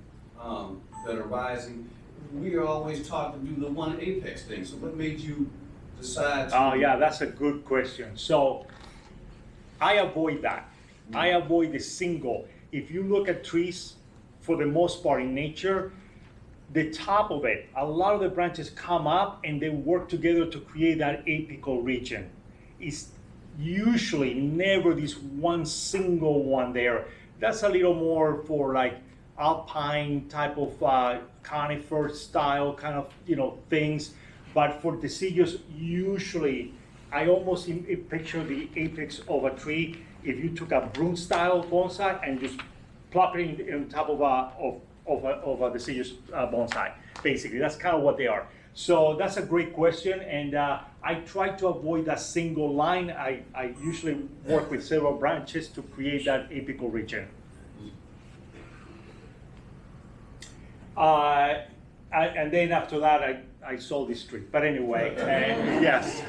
that are rising. We are always taught to do the one apex thing. So what made you decide to? Oh yeah, that's a good question. So I avoid that. I avoid the single. If you look at trees, for the most part in nature, the top of it, a lot of the branches come up and they work together to create that apical region. It's usually never this one single one there. That's a little more for like alpine type of conifer style kind of things. But for deciduous, usually I almost picture the apex of a tree. If you took a broom style bonsai and just plop it on top of a deciduous bonsai, basically. That's kind of what they are. So that's a great question, and I try to avoid that single line. I usually work with several branches to create that apical region. And then after that, I sold this tree. But anyway, yes,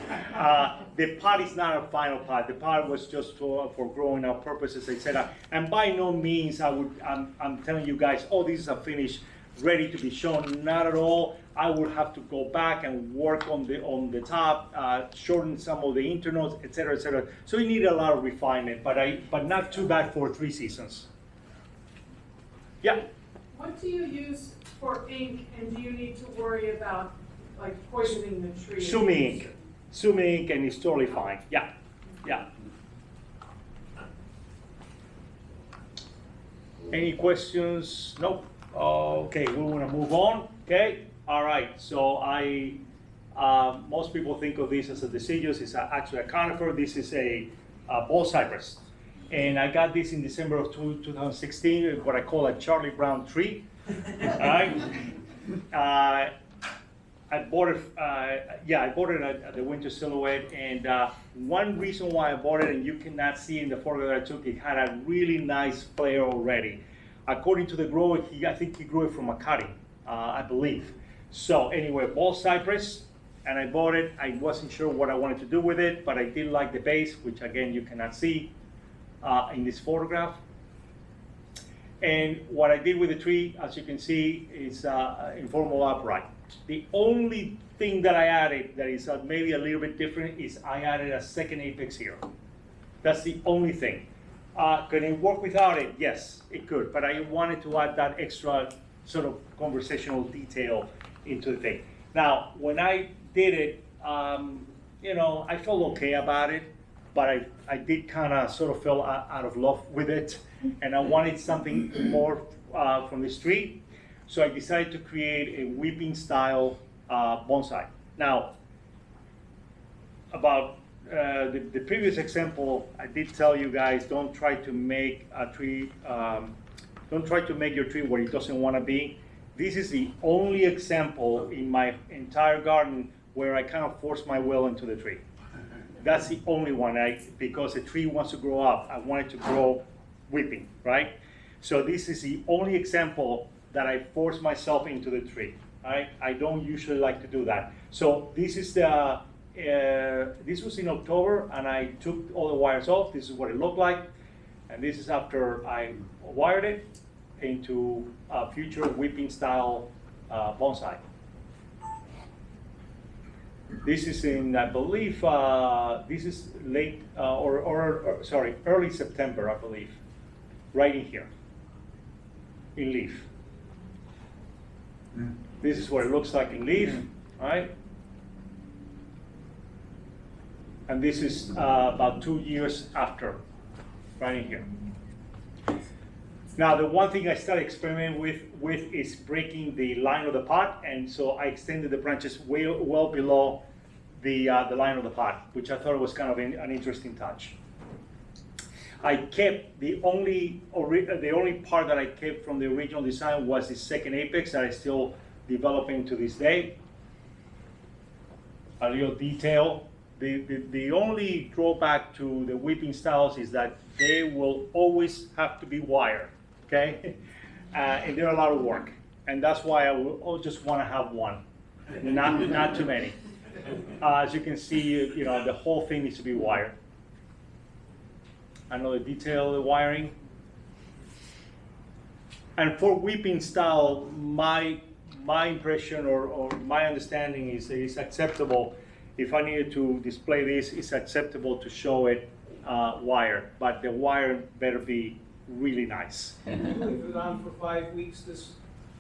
the pot is not a final pot. The pot was just for growing out purposes, etc. And by no means I'm telling you guys, oh, this is a finish, ready to be shown. Not at all. I would have to go back and work on the top, shorten some of the internodes, etc., etc. So you need a lot of refinement, but not too bad for 3 seasons. Yeah. What do you use for ink, and do you need to worry about like poisoning the tree? Sumi ink. Sumi ink, and it's totally fine. Yeah, yeah. Any questions? Nope. Okay, we want to move on. Okay. All right. So most people think of this as a deciduous. It's actually a conifer. This is a ball cypress. And I got this in December of 2016, what I call a Charlie Brown tree. All right. I bought it. I bought it at the Winter Silhouette, and one reason why I bought it, and you cannot see in the photo that I took, it had a really nice flare already. According to the grower, I think he grew it from a cutting, I believe. So anyway, ball cypress, and I bought it. I wasn't sure what I wanted to do with it, but I did like the base, which again you cannot see in this photograph. And what I did with the tree, as you can see, is informal upright. The only thing that I added that is maybe a little bit different is I added a second apex here. That's the only thing. Can it work without it? Yes, it could, but I wanted to add that extra sort of conversational detail into the thing. Now, when I did it, I felt okay about it, but I did kind of sort of fell out of love with it, and I wanted something more from the street, so I decided to create a whipping style bonsai. Now, about the previous example, I did tell you guys, don't try to make a tree, don't try to make your tree where it doesn't want to be. This is the only example in my entire garden where I kind of force my will into the tree. That's the only one, because the tree wants to grow up. I want it to grow whipping, right? So this is the only example that I force myself into the tree, right? I don't usually like to do that. So this is the, this was in October, and I took all the wires off. This is what it looked like. And this is after I wired it into a future whipping style bonsai. This is in, I believe, this is late, early September, I believe, right in here, in leaf. This is what it looks like in leaf, right? And this is about 2 years after, right in here. Now, the one thing I started experimenting with is breaking the line of the pot, and so I extended the branches well below the line of the pot, which I thought was kind of an interesting touch. I kept the only part that I kept from the original design was the second apex that I still developing to this day. A little detail. The only drawback to the whipping styles is that they will always have to be wired, okay? And they're a lot of work, and that's why I will just want to have one, not too many. As you can see, the whole thing needs to be wired. Another detail of the wiring. And for whipping style, my impression or my understanding is that it's acceptable. If I needed to display this, it's acceptable to show it wired, but the wire better be really nice. Did you leave it on for 5 weeks?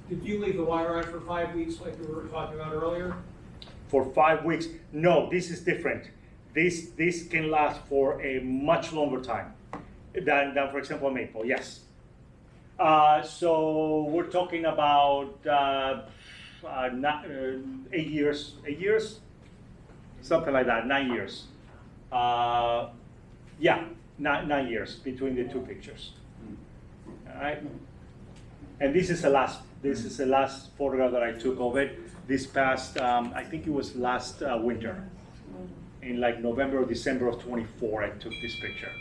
Did you leave the wire on for 5 weeks like we were talking about earlier? For 5 weeks? No, this is different. This can last for a much longer time than for example, maple, yes. So we're talking about 8 years? Something like that, 9 years. Yeah, 9 years between the two pictures. All right. And this is the last photograph that I took of it. This past, I think it was last winter, in like November or December of 24. I took this picture.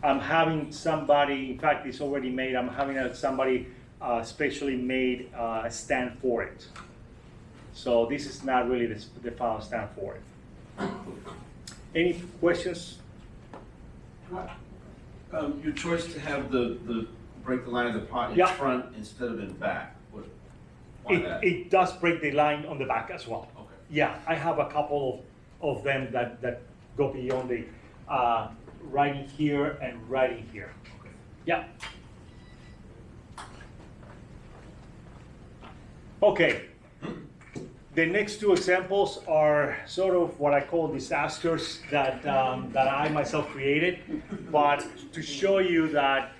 I'm having somebody, in fact, it's already made. I'm having somebody specially made a stand for it. So this is not really the final stand for it. Any questions? Your choice to have the break the line of the pot in front instead of in back. Why that? It does break the line on the back as well. Okay. Yeah, I have a couple of them that go beyond the right in here and right in here. Okay. Yeah. Okay. The next two examples are sort of what I call disasters that I myself created, but to show you that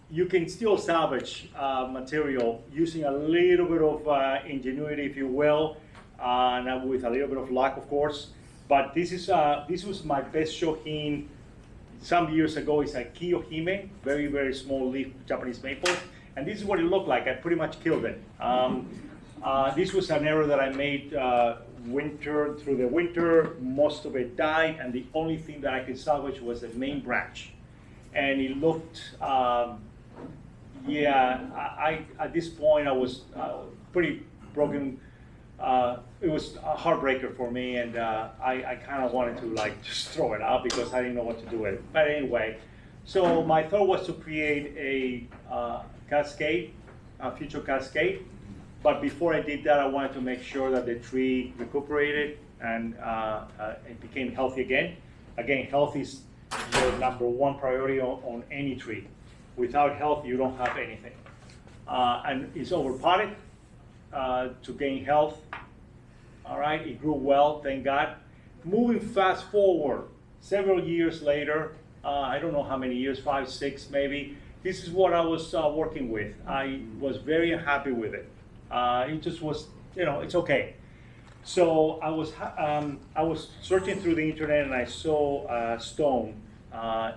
you can still salvage material using a little bit of ingenuity, if you will, and with a little bit of luck, of course. But this was my best shohin some years ago. It's a Kiyohime, very, very small leaf Japanese maple. And this is what it looked like. I pretty much killed it. This was an error that I made through the winter. Most of it died, and the only thing that I could salvage was the main branch. And it looked, at this point I was pretty broken. It was a heartbreaker for me, and I kind of wanted to just throw it out because I didn't know what to do with it. But anyway, so my thought was to create a cascade, a future cascade. But before I did that, I wanted to make sure that the tree recuperated and it became healthy again. Again, health is number one priority on any tree. Without health, you don't have anything. And it's overpotted to gain health. All right, it grew well, thank God. Moving fast forward, several years later, I don't know how many years, 5, 6 maybe, this is what I was working with. I was very unhappy with it. It just was, it's okay. So I was searching through the internet and I saw a stone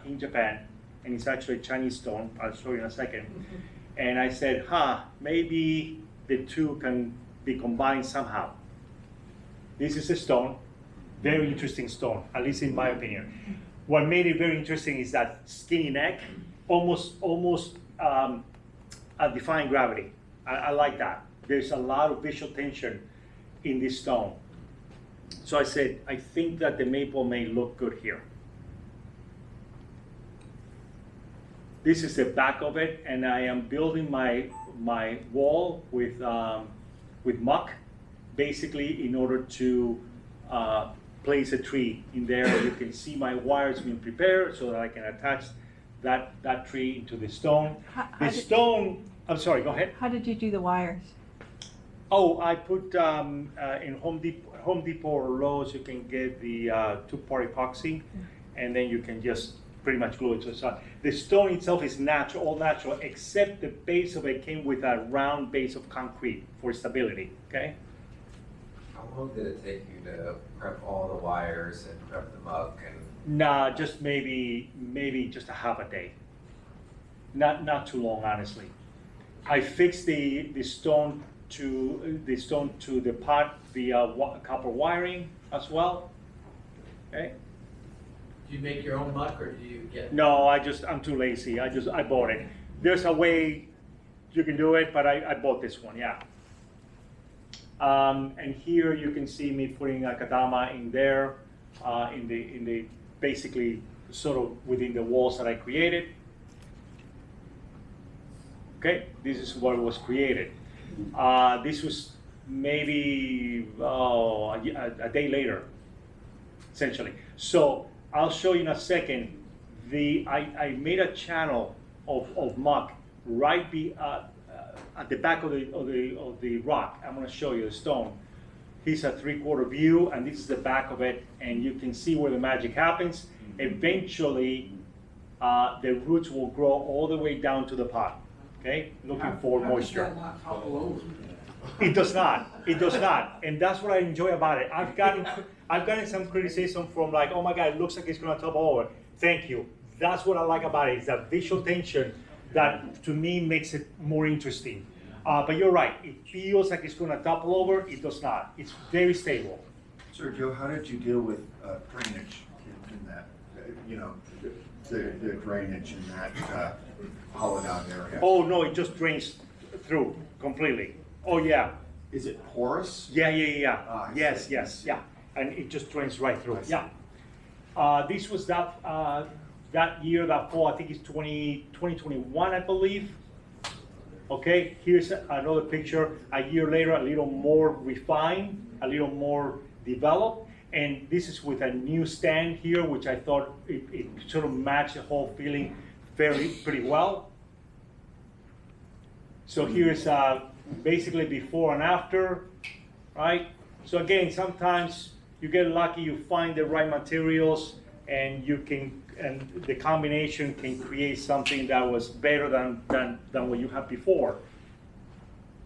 in Japan, and it's actually a Chinese stone. I'll show you in a second. And I said, maybe the two can be combined somehow. This is a stone, very interesting stone, at least in my opinion. What made it very interesting is that skinny neck, almost defying gravity. I like that. There's a lot of visual tension in this stone. So I said, I think that the maple may look good here. This is the back of it, and I am building my wall with muck, basically in order to place a tree in there. You can see my wires being prepared so that I can attach that tree into the stone. I'm sorry, go ahead. How did you do the wires? Oh, I put in Home Depot or Lowe's, you can get the two-part epoxy, and then you can just pretty much glue it to the side. The stone itself is natural, all natural, except the base of it came with a round base of concrete for stability, okay? How long did it take you to prep all the wires and prep the muck and? Nah, just maybe just a half a day. Not too long, honestly. I fixed the stone to the pot via copper wiring as well. Okay. Do you make your own muck, or do you get? No, I'm too lazy. I bought it. There's a way you can do it, but I bought this one. Yeah. And here you can see me putting a kadama in there, in the basically sort of within the walls that I created. Okay, this is what was created. This was maybe a day later, essentially. So I'll show you in a second. I made a channel of muck right at the back of the rock. I'm going to show you the stone. Here's a 3/4 view, and this is the back of it, and you can see where the magic happens. Eventually, the roots will grow all the way down to the pot. Okay, looking for moisture. How does that not topple over? It does not. It does not, and that's what I enjoy about it. I've gotten some criticism from like, oh my God, it looks like it's gonna topple over. Thank you. That's what I like about it. It's that visual tension that to me makes it more interesting. But you're right. It feels like it's gonna topple over. It does not. It's very stable. Sergio, how did you deal with drainage in that? The drainage in that hollowed out area? Oh no, it just drains through completely. Oh yeah. Is it porous? Yeah. Yes, see. yeah. And it just drains right through. Yeah. This was that year, that fall. I think it's 2021, I believe. Okay. Here's another picture. A year later, a little more refined, a little more developed. And this is with a new stand here, which I thought it sort of matched the whole feeling pretty well. So here's basically before and after, right? So again, sometimes you get lucky, you find the right materials, and the combination can create something that was better than what you had before.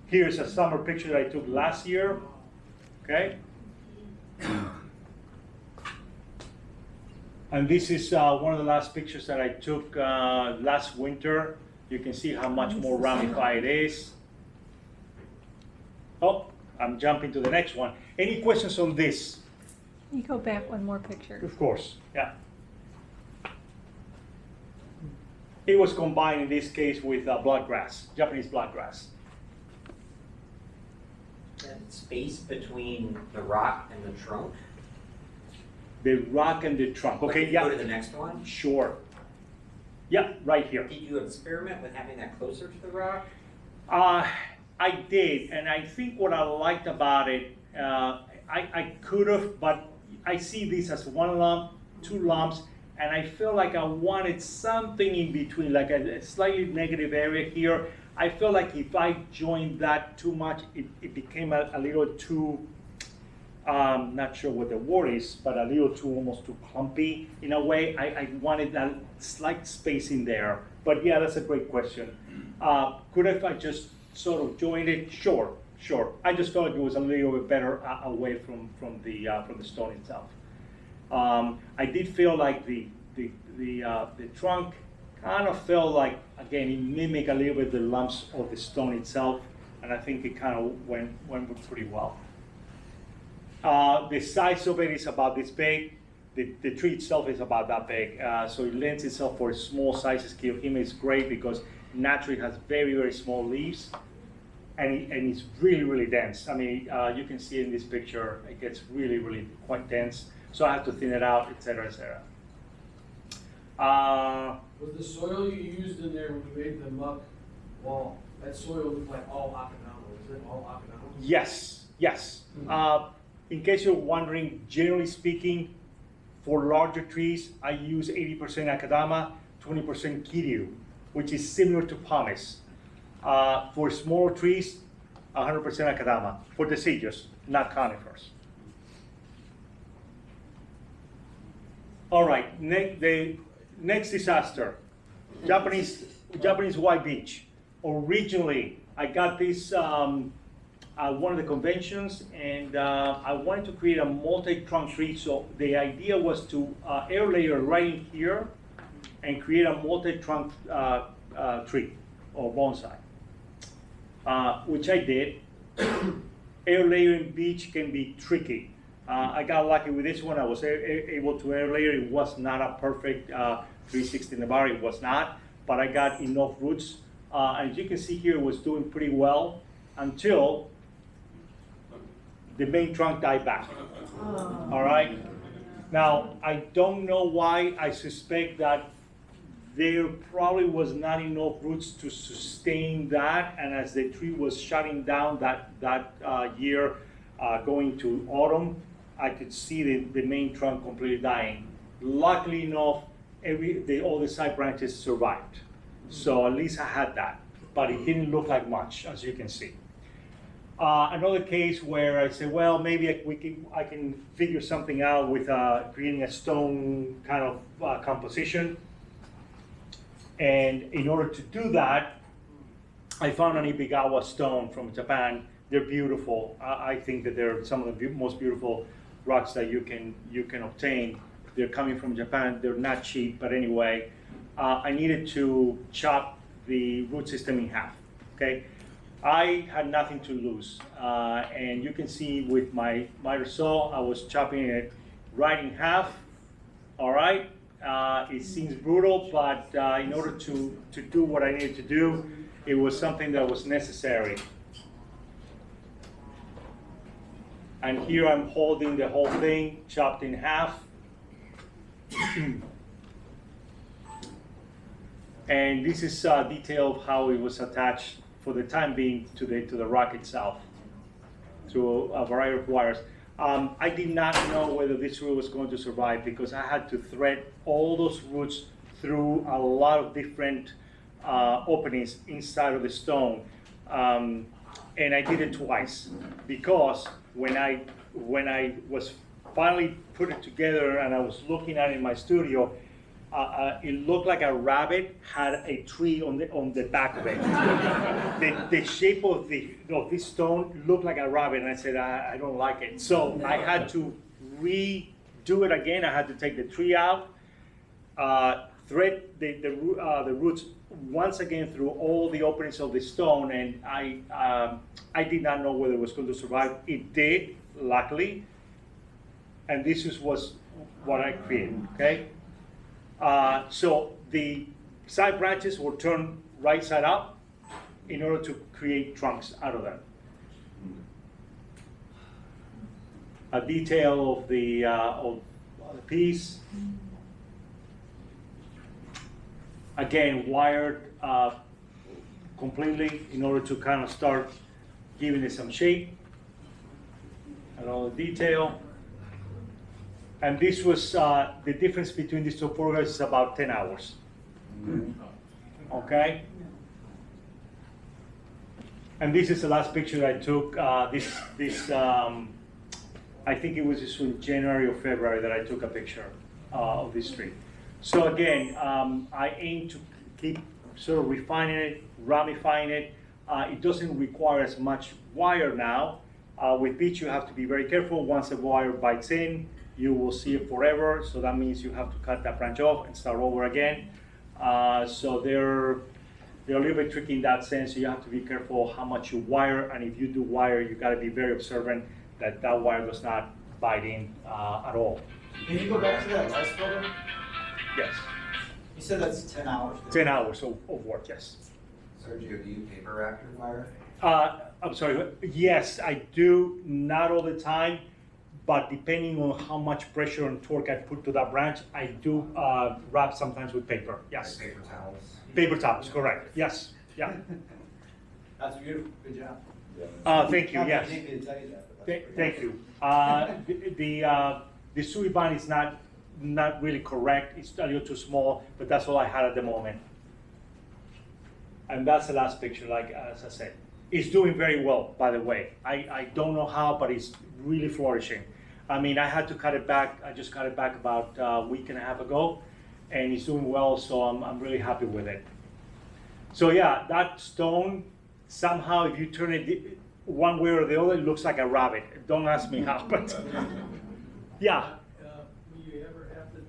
Here's a summer picture that I took last year, okay? And this is one of the last pictures that I took last winter. You can see how much more ramified it is. Oh, I'm jumping to the next one. Any questions on this? You go back one more picture. Of course, yeah. It was combined in this case with bloodgrass, Japanese bloodgrass. That space between the rock and the trunk? The rock and the trunk. Okay, Like, yeah. Go to the next one? Sure. Yeah, right here. Did you experiment with having that closer to the rock? I did, and I think what I liked about it, I could have, but I see this as one lump, two lumps, and I feel like I wanted something in between, like a slightly negative area here. I feel like if I joined that too much, it became a little too, not sure what the word is, but a little too, almost too clumpy in a way. I wanted that slight space in there. But yeah, that's a great question. Could I just sort of joined it? Sure. I just felt like it was a little bit better away from the stone itself. I did feel like the trunk kind of felt like, again, it mimicked a little bit the lumps of the stone itself, and I think it kind of went pretty well. The size of it is about this big. The tree itself is about that big, so it lends itself for small sizes. Kiyohime is great because naturally it has very, very small leaves, and it's really, really dense. I mean, you can see in this picture, it gets really, really quite dense. So I have to thin it out, etc., etc. Was the soil you used in there when you made the muck wall, that soil looked like all Akinawa? Is it all Akinawa? Yes. In case you're wondering, generally speaking, for larger trees, I use 80% Akadama, 20% Kiryu, which is similar to pumice. For smaller trees, 100% Akadama, for deciduous, not conifers. All right, the next disaster, Japanese white beech. Originally, I got this at one of the conventions, and I wanted to create a multi-trunk tree. So the idea was to air layer right in here and create a multi-trunk tree or bonsai, which I did. Air layering beech can be tricky. I got lucky with this one. I was able to air layer. It was not a perfect 360 Navarre, it was not, but I got enough roots. As you can see here, it was doing pretty well until the main trunk died back. All right. Now, I don't know why. I suspect that there probably was not enough roots to sustain that, and as the tree was shutting down that year, going to autumn, I could see the main trunk completely dying. Luckily enough, all the side branches survived. So at least I had that, but it didn't look like much, as you can see. Another case where I said, well, maybe I can figure something out with creating a stone kind of composition. And in order to do that, I found an Ibigawa stone from Japan. They're beautiful. I think that they're some of the most beautiful rocks that you can obtain. They're coming from Japan. They're not cheap, but anyway, I needed to chop the root system in half. Okay, I had nothing to lose, and you can see with my miter saw, I was chopping it right in half. All right, it seems brutal, but in order to do what I needed to do, it was something that was necessary. And here I'm holding the whole thing chopped in half. And this is a detail of how it was attached for the time being to the rock itself through a variety of wires. I did not know whether this root was going to survive because I had to thread all those roots through a lot of different openings inside of the stone. And I did it twice because when I was finally put it together and I was looking at it in my studio, it looked like a rabbit had a tree on the back of it. The shape of this stone looked like a rabbit, and I said I don't like it. So I had to redo it again. I had to take the tree out, thread the roots once again through all the openings of the stone, and I did not know whether it was going to survive. It did, luckily, and this was what I created. Okay. So the side branches will turn right side up in order to create trunks out of them. A detail of the piece. Again, wired completely in order to kind of start giving it some shape. Another detail. And this was, the difference between these two photographs is about 10 hours. Okay? And this is the last picture I took. I think it was just in January or February that I took a picture of this tree. So again, I aim to keep sort of refining it, ramifying it. It doesn't require as much wire now. With beech, you have to be very careful. Once the wire bites in, you will see it forever. So that means you have to cut that branch off and start over again. So they're a little bit tricky in that sense. So you have to be careful how much you wire. And if you do wire, you got to be very observant that that wire does not bite in at all. Can you go back to that last photo? Yes. You said that's 10 hours. 10 hours of work, yes. Sergio, do you paper wrap your wire? I'm sorry, yes, I do, not all the time, but depending on how much pressure and torque I put to that branch, I do wrap sometimes with paper, yes. Like paper towels? Paper towels, correct, yes, yeah. That's beautiful, good job. Thank you, yes. I didn't mean to tell you that, but that's Thank you. The sui band is not really correct, it's a little too small, but that's all I had at the moment. And that's the last picture, like as I said. It's doing very well, by the way. I don't know how, but it's really flourishing. I mean, I had to cut it back. I just cut it back about a week and a half ago, and it's doing well, so I'm really happy with it. So yeah, that stone, somehow if you turn it one way or the other, it looks like a rabbit. Don't ask me how, but yeah. Will you ever have to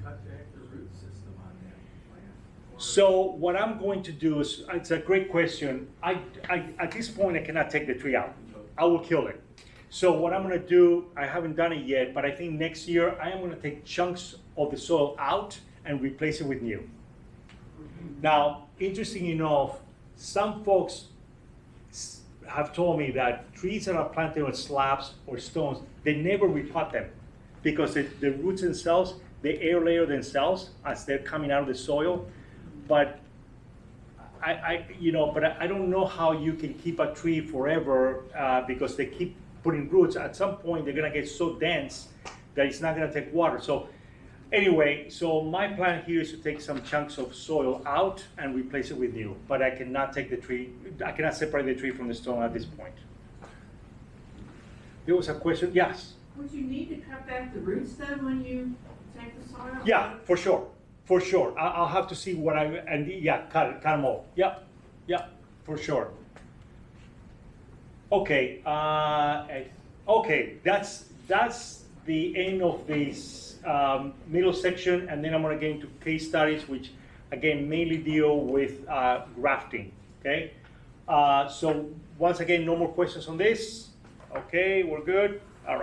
cut back the root system on that plant? So what I'm going to do is, it's a great question. I at this point, I cannot take the tree out. I will kill it. So what I'm gonna do, I haven't done it yet, but I think next year I am gonna take chunks of the soil out and replace it with new. Now, interesting enough, some folks have told me that trees that are planted on slabs or stones, they never repot them because the roots themselves, they air layer themselves as they're coming out of the soil. But I don't know how you can keep a tree forever because they keep putting roots. At some point, they're gonna get so dense that it's not gonna take water. So anyway, so my plan here is to take some chunks of soil out and replace it with new. But I cannot take the tree, I cannot separate the tree from the stone at this point. There was a question, yes? Would you need to cut back the roots then when you take the soil? Yeah, for sure. For sure, I'll have to see what cut them all. Yep, for sure. Okay, that's the end of this middle section, and then I'm gonna get into case studies, which again mainly deal with grafting. Okay, so once again, no more questions on this. Okay, we're good. All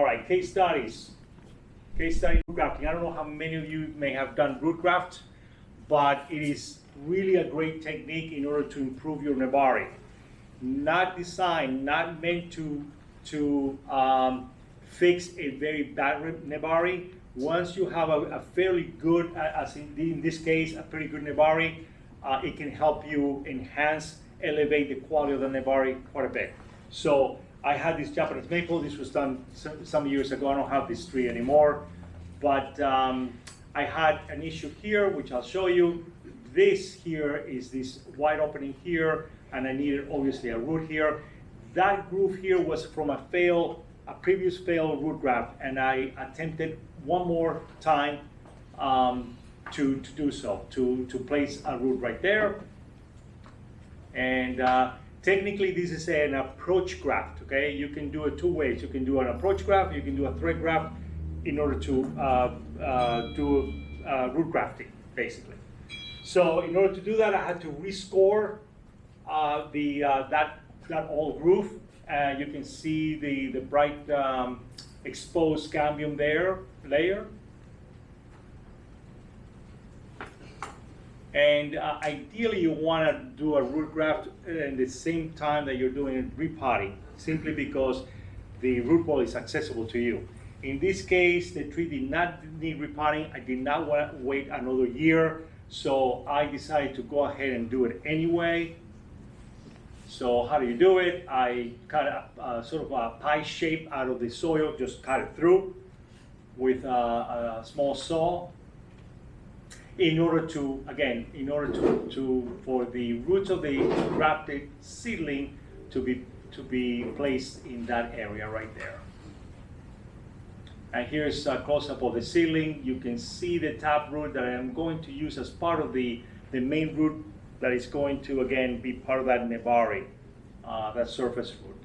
right, case studies. Case study root grafting. I don't know how many of you may have done root graft, but it is really a great technique in order to improve your nebari. Not designed, not meant to fix a very bad nebari. Once you have a fairly good, as in this case, a pretty good nebari, it can help you enhance, elevate the quality of the nebari quite a bit. So I had this Japanese maple. This was done some years ago. I don't have this tree anymore, but I had an issue here, which I'll show you. This here is this wide opening here, and I needed obviously a root here. That groove here was from a previous failed root graft, and I attempted one more time to do so, to place a root right there. And technically, this is an approach graft, okay? You can do it two ways. You can do an approach graft, you can do a thread graft in order to do root grafting, basically. So in order to do that, I had to rescore that old groove. You can see the bright exposed cambium layer. And ideally, you want to do a root graft at the same time that you're doing repotting, simply because the root ball is accessible to you. In this case, the tree did not need repotting. I did not want to wait another year, so I decided to go ahead and do it anyway. So how do you do it? I cut a sort of a pie shape out of the soil, just cut it through with a small saw. In order to, again, for the roots of the grafted seedling to be placed in that area right there. And here's a close-up of the seedling. You can see the tap root that I am going to use as part of the main root that is going to, again, be part of that nebari, that surface root.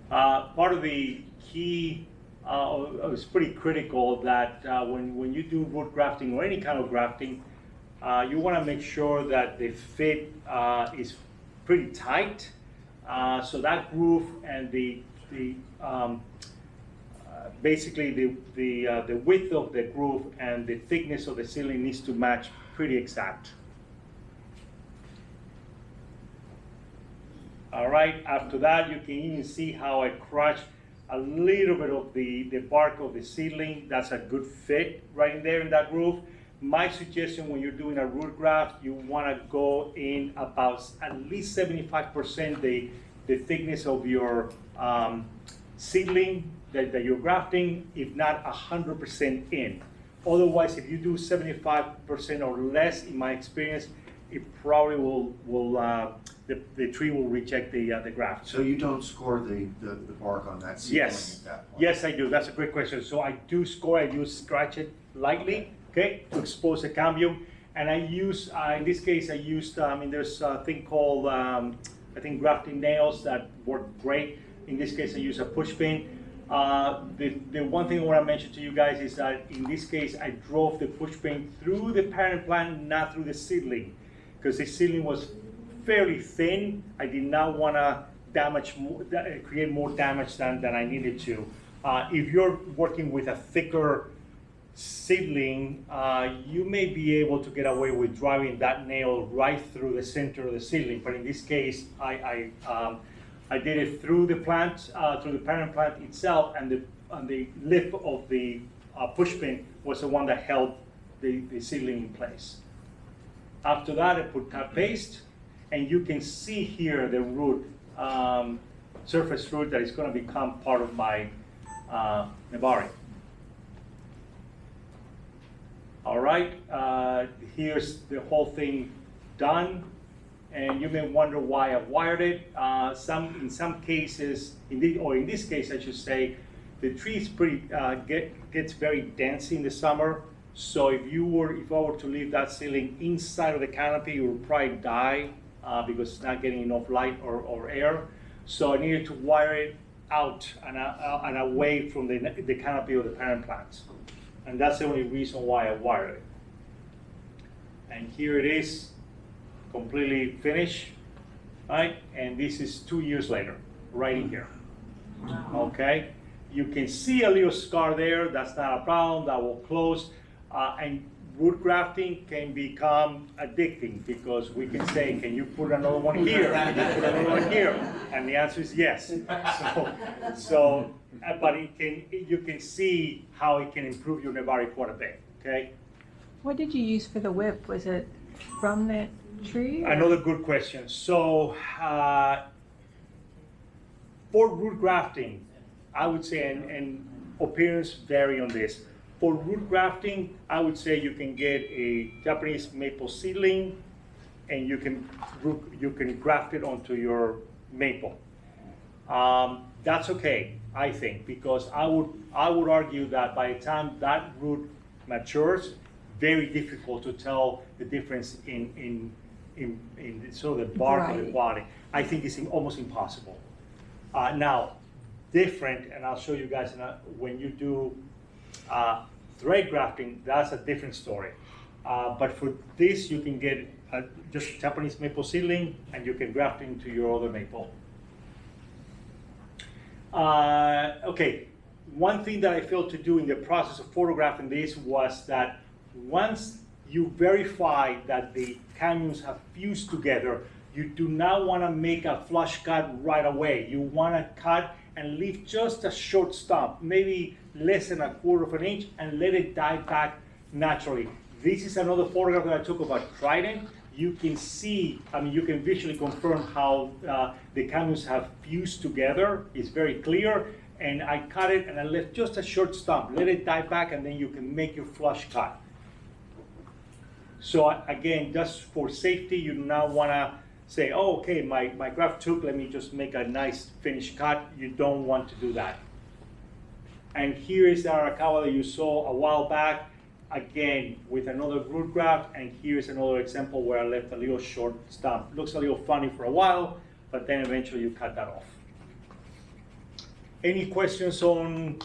Part of the key, it's pretty critical that when you do root grafting or any kind of grafting, you want to make sure that the fit is pretty tight. So that groove and basically the width of the groove and the thickness of the seedling needs to match pretty exact. All right, after that you can even see how I crush a little bit of the bark of the seedling. That's a good fit right in there in that groove. My suggestion when you're doing a root graft, you want to go in about at least 75% the thickness of your seedling that you're grafting, if not 100% in. Otherwise, if you do 75% or less, in my experience, it probably the tree will reject the graft. So you don't score the bark on that seedling Yes, at that point? yes, I do. That's a great question. So I do score. I do scratch it lightly, okay, to expose the cambium. And I use, in this case, I used. There's a thing called I think grafting nails that work great. In this case, I use a push pin. The one thing I want to mention to you guys is that in this case, I drove the push pin through the parent plant, not through the seedling, because the seedling was fairly thin. I did not want to create more damage than I needed to. If you're working with a thicker seedling, you may be able to get away with driving that nail right through the center of the seedling. But in this case, I did it through the plant, through the parent plant itself, and the lip of the push pin was the one that held the seedling in place. After that, I put cut paste, and you can see here the root, surface root that is going to become part of my nebari. All right, here's the whole thing done, and you may wonder why I wired it. In some cases, in this case, I should say, the tree is gets very dense in the summer. So if I were to leave that seedling inside of the canopy, it would probably die because it's not getting enough light or air. So I needed to wire it out and away from the canopy of the parent plants. And that's the only reason why I wired it. And here it is, completely finished, right? And this is 2 years later, right in here. Okay? You can see a little scar there. That's not a problem. That will close. And root grafting can become addicting because we can say, can you put another one here? Can you put another one here? And the answer is yes. But you can see how it can improve your nebari quite a bit, okay? What did you use for the whip? Was it from the tree? Or? Another good question. So for root grafting, I would say, and opinions vary on this. For root grafting, I would say you can get a Japanese maple seedling, and you can graft it onto your maple. That's okay, I think, because I would argue that by the time that root matures, very difficult to tell the difference in sort of the bark or the quality. I think it's almost impossible. Now, different, and I'll show you guys when you do thread grafting, that's a different story. But for this, you can get just Japanese maple seedling, and you can graft it into your other maple. Okay, one thing that I failed to do in the process of photographing this was that once you verify that the canyons have fused together, you do not want to make a flush cut right away. You want to cut and leave just a short stump, maybe less than 1/4 of an inch, and let it die back naturally. This is another photograph that I took of a trident. you can see, I mean, you can visually confirm how the canvas have fused together. It's very clear. And I cut it and I left just a short stump. Let it die back and then you can make your flush cut. So again, just for safety, you do not want to say, oh, okay, my graft took, let me just make a nice finished cut. You don't want to do that. And here is the Arakawa that you saw a while back, again, with another root graft, and here's another example where I left a little short stump. Looks a little funny for a while, but then eventually you cut that off. Any questions on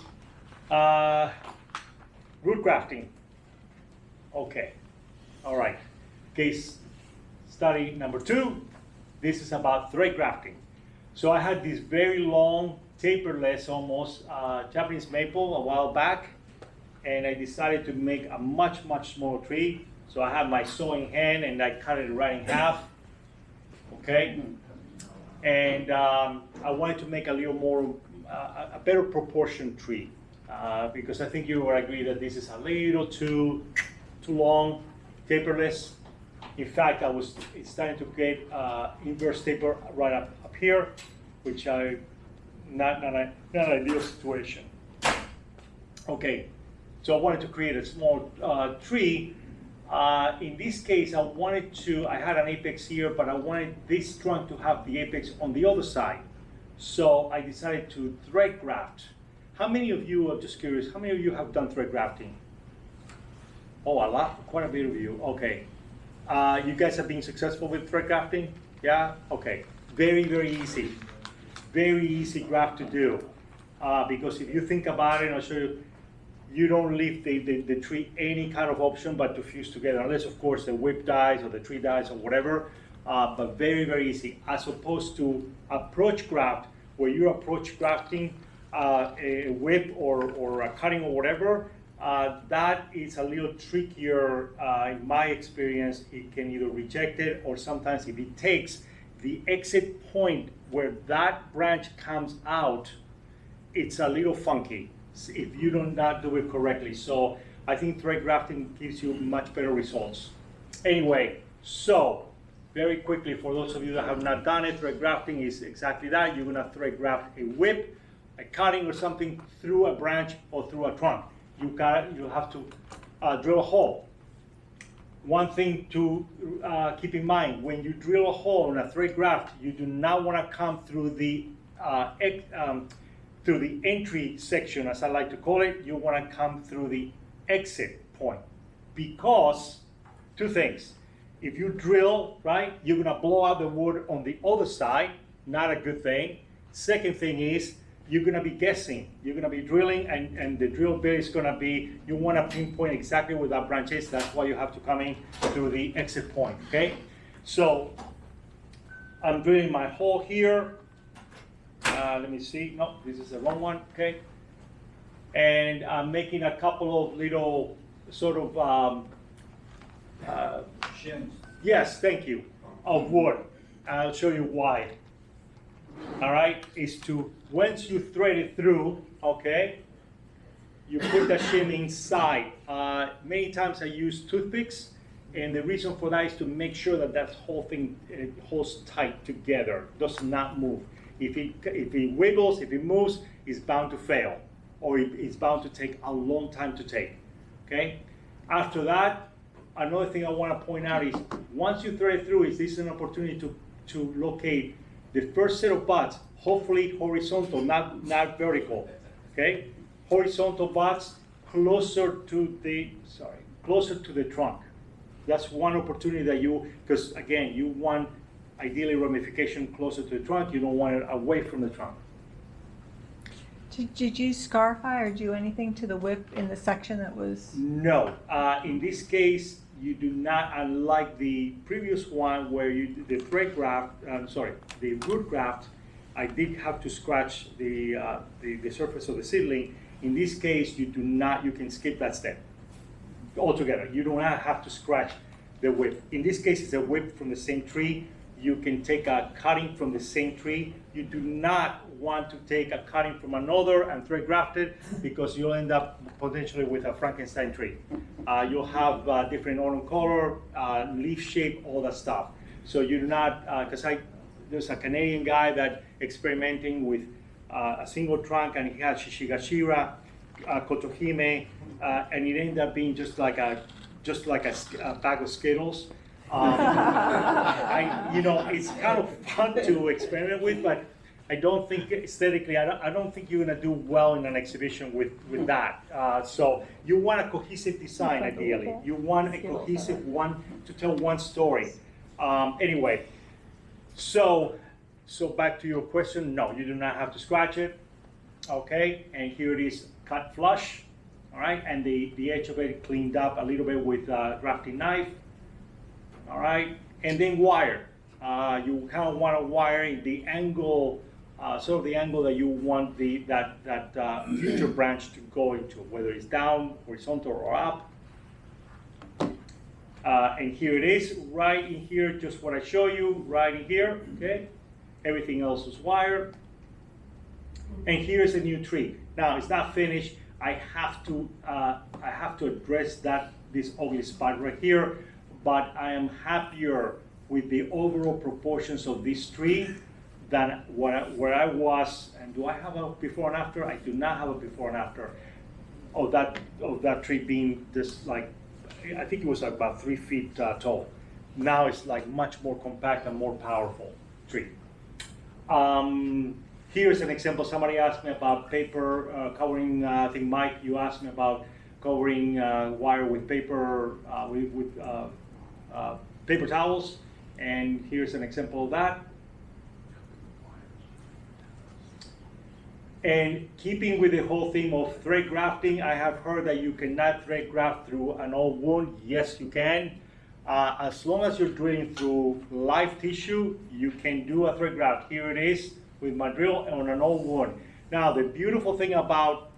root grafting? Okay, all right. Case study number 2. This is about thread grafting. So I had this very long, taperless almost, Japanese maple a while back, and I decided to make a much, much smaller tree. So I had my sawing hand and I cut it right in half, okay? And I wanted to make a little more, a better proportioned tree, because I think you will agree that this is a little too long, taperless. In fact, it's starting to get inverse taper right up here, which not an ideal situation. Okay, so I wanted to create a small tree. In this case, I had an apex here, but I wanted this trunk to have the apex on the other side. So I decided to thread graft. How many of you, I'm just curious, how many of you have done thread grafting? Oh, a lot, quite a bit of you, okay. You guys have been successful with thread grafting? Yeah, okay. Very, very easy. Very easy graft to do. Because if you think about it, I'll show you, you don't leave the tree any kind of option but to fuse together, unless of course the whip dies or the tree dies or whatever, but very, very easy, as opposed to approach graft, where you're approach grafting a whip or a cutting or whatever. That is a little trickier. In my experience, it can either reject it, or sometimes if it takes the exit point where that branch comes out, it's a little funky if you do not do it correctly. So I think thread grafting gives you much better results. Anyway, so very quickly, for those of you that have not done it, thread grafting is exactly that. You're gonna thread graft a whip, a cutting or something through a branch or through a trunk. You have to drill a hole. One thing to keep in mind, when you drill a hole in a thread graft, you do not want to come through the entry section, as I like to call it. You want to come through the exit point, because two things. If you drill, right, you're going to blow out the wood on the other side, not a good thing. Second thing is, you're going to be guessing. You're going to be drilling, and the drill bit is going to be, you want to pinpoint exactly where that branch is. That's why you have to come in through the exit point, okay? So I'm drilling my hole here. Let me see. No, this is the wrong one, okay? And I'm making a couple of little sort of, Shims. yes, thank you, of wood. I'll show you why. All right, is to, once you thread it through, okay, you put the shim inside. Many times I use toothpicks, and the reason for that is to make sure that that whole thing holds tight together, does not move. If it wiggles, if it moves, it's bound to fail, or it's bound to take a long time to take, okay? After that, another thing I want to point out is, once you thread it through, this is an opportunity to locate the first set of butts, hopefully horizontal, not vertical, okay? Horizontal butts closer to the trunk. That's one opportunity that because again, you want ideally ramification closer to the trunk, you don't want it away from the trunk. Did you scarify or do anything to the whip in the section that was? No, in this case, you do not, unlike the previous one where you did the thread graft, the root graft, I did have to scratch the surface of the seedling. In this case, you do not, you can skip that step altogether. You do not have to scratch the whip. In this case, it's a whip from the same tree. You can take a cutting from the same tree. You do not want to take a cutting from another and thread graft it, because you'll end up potentially with a Frankenstein tree. You'll have different autumn color, leaf shape, all that stuff. So you're not, because there's a Canadian guy that experimenting with a single trunk, and he had Shishigashira, Kotohime, and it ended up being just like a bag of Skittles. It's kind of fun to experiment with, but I don't think aesthetically, I don't think you're gonna do well in an exhibition with that. So you want a cohesive design ideally. You want a cohesive one to tell one story. Anyway, so back to your question, no, you do not have to scratch it. Okay, and here it is cut flush, all right, and the edge of it cleaned up a little bit with a grafting knife. All right, and then wire. You kind of want to wire in the angle, sort of the angle that you want that future branch to go into, whether it's down, horizontal, or up. And here it is, right in here, just what I show you, right in here. Okay, everything else is wired. And here's a new tree. Now it's not finished. I have to address this ugly spot right here. But I am happier with the overall proportions of this tree than where I was. And do I have a before and after? I do not have a before and after of that tree being this, like, I think it was about 3 feet tall. Now it's like much more compact and more powerful tree. Here's an example. Somebody asked me about paper covering. I think Mike, you asked me about covering wire with paper with paper towels, and here's an example of that. And keeping with the whole theme of thread grafting, I have heard that you cannot thread graft through an old wound. Yes, you can. As long as you're drilling through live tissue, you can do a thread graft. Here it is with my drill on an old wound. Now, the beautiful thing about,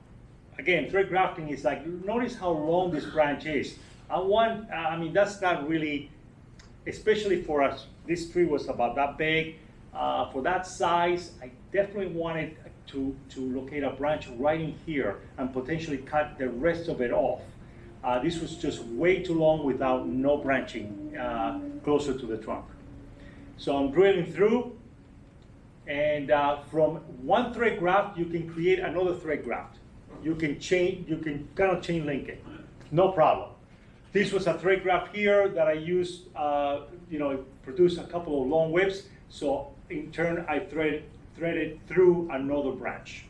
again, thread grafting is like, notice how long this branch is. I mean, that's not really, especially for us, this tree was about that big. For that size, I definitely wanted to locate a branch right in here and potentially cut the rest of it off. This was just way too long without no branching closer to the trunk. So I'm drilling through, and from one thread graft, you can create another thread graft. You can kind of chain link it, no problem. This was a thread graft here that I used, produced a couple of long whips. So in turn, I threaded through another branch.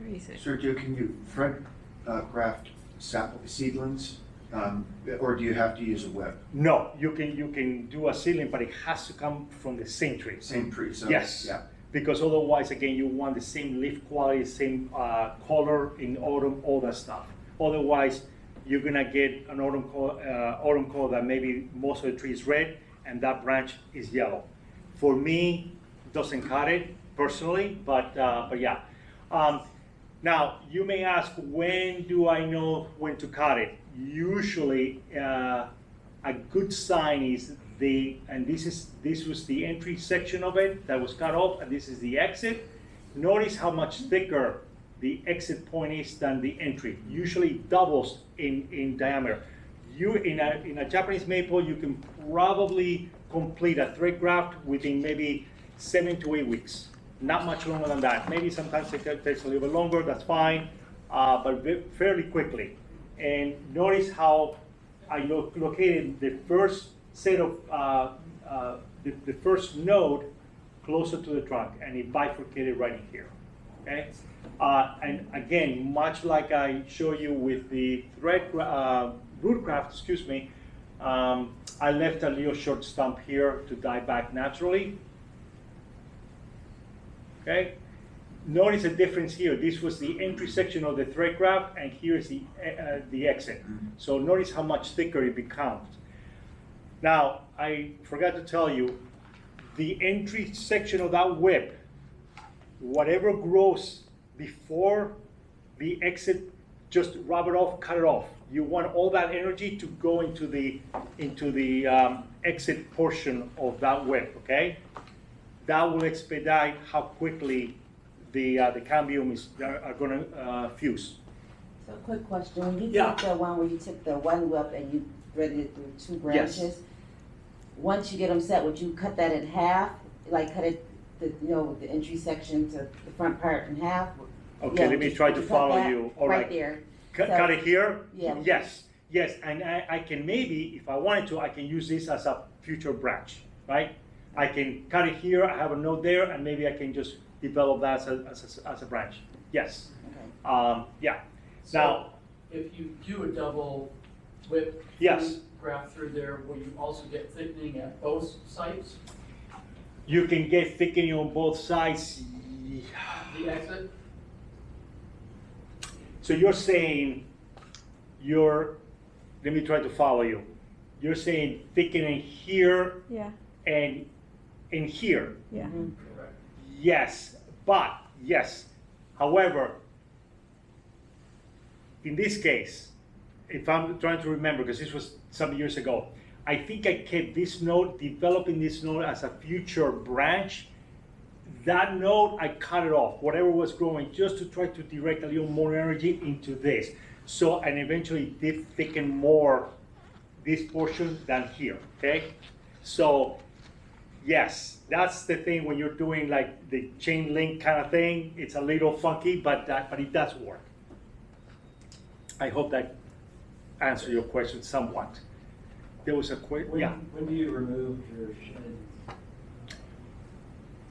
Sergio, can you thread graft seedlings, or do you have to use a whip? No, you can do a seedling, but it has to come from the same tree. Same tree. So yes. Yeah. Because otherwise, again, you want the same leaf quality, same color in autumn, all that stuff. Otherwise, you're gonna get an autumn color that maybe most of the tree is red and that branch is yellow. For me, doesn't cut it personally, but yeah. Now, you may ask, when do I know when to cut it? Usually, a good sign is this was the entry section of it that was cut off, and this is the exit. Notice how much thicker the exit point is than the entry. Usually doubles in diameter. In a Japanese maple, you can probably complete a thread graft within maybe 7 to 8 weeks. Not much longer than that. Maybe sometimes it takes a little bit longer, that's fine, but fairly quickly. And notice how I located the first set of, the first node closer to the trunk, and it bifurcated right in here, okay? And again, much like I show you with the root graft, I left a little short stump here to die back naturally. Okay, notice the difference here. This was the entry section of the thread graft, and here is the exit. So notice how much thicker it becomes. Now, I forgot to tell you, the entry section of that whip, whatever grows before the exit, just rub it off, cut it off. You want all that energy to go into the exit portion of that whip, okay? that will expedite how quickly the cambium are gonna fuse. So quick question, when you Yeah. took the one where you took the one whip and you threaded it through two branches, once you get them set, would you cut that in half? Like cut it, the entry section to the front part in half? Okay, Yeah, let me would try would to cut follow that you. All right. there. Cut So- it here? Yeah. Yes, and I can maybe, if I wanted to, I can use this as a future branch, right? I can cut it here, I have a node there, and maybe I can just develop that as a branch. Yes. Yeah. So, Now, if you do a double whip. Yes. Graft through there, will you also get thickening at both sites, you can get thickening on both sides. the exit? So you're saying, let me try to follow you. You're saying thickening here Yeah, and in here. yeah. Correct. Yes, however, in this case, if I'm trying to remember, because this was some years ago, I think I kept this node, developing this node as a future branch. That node, I cut it off, whatever was growing, just to try to direct a little more energy into this. So, and eventually did thicken more this portion than here, okay? So, yes, that's the thing when you're doing like the chain link kind of thing. It's a little funky, but it does work. I hope that answered your question somewhat. There was a question, yeah. When do you remove your shin?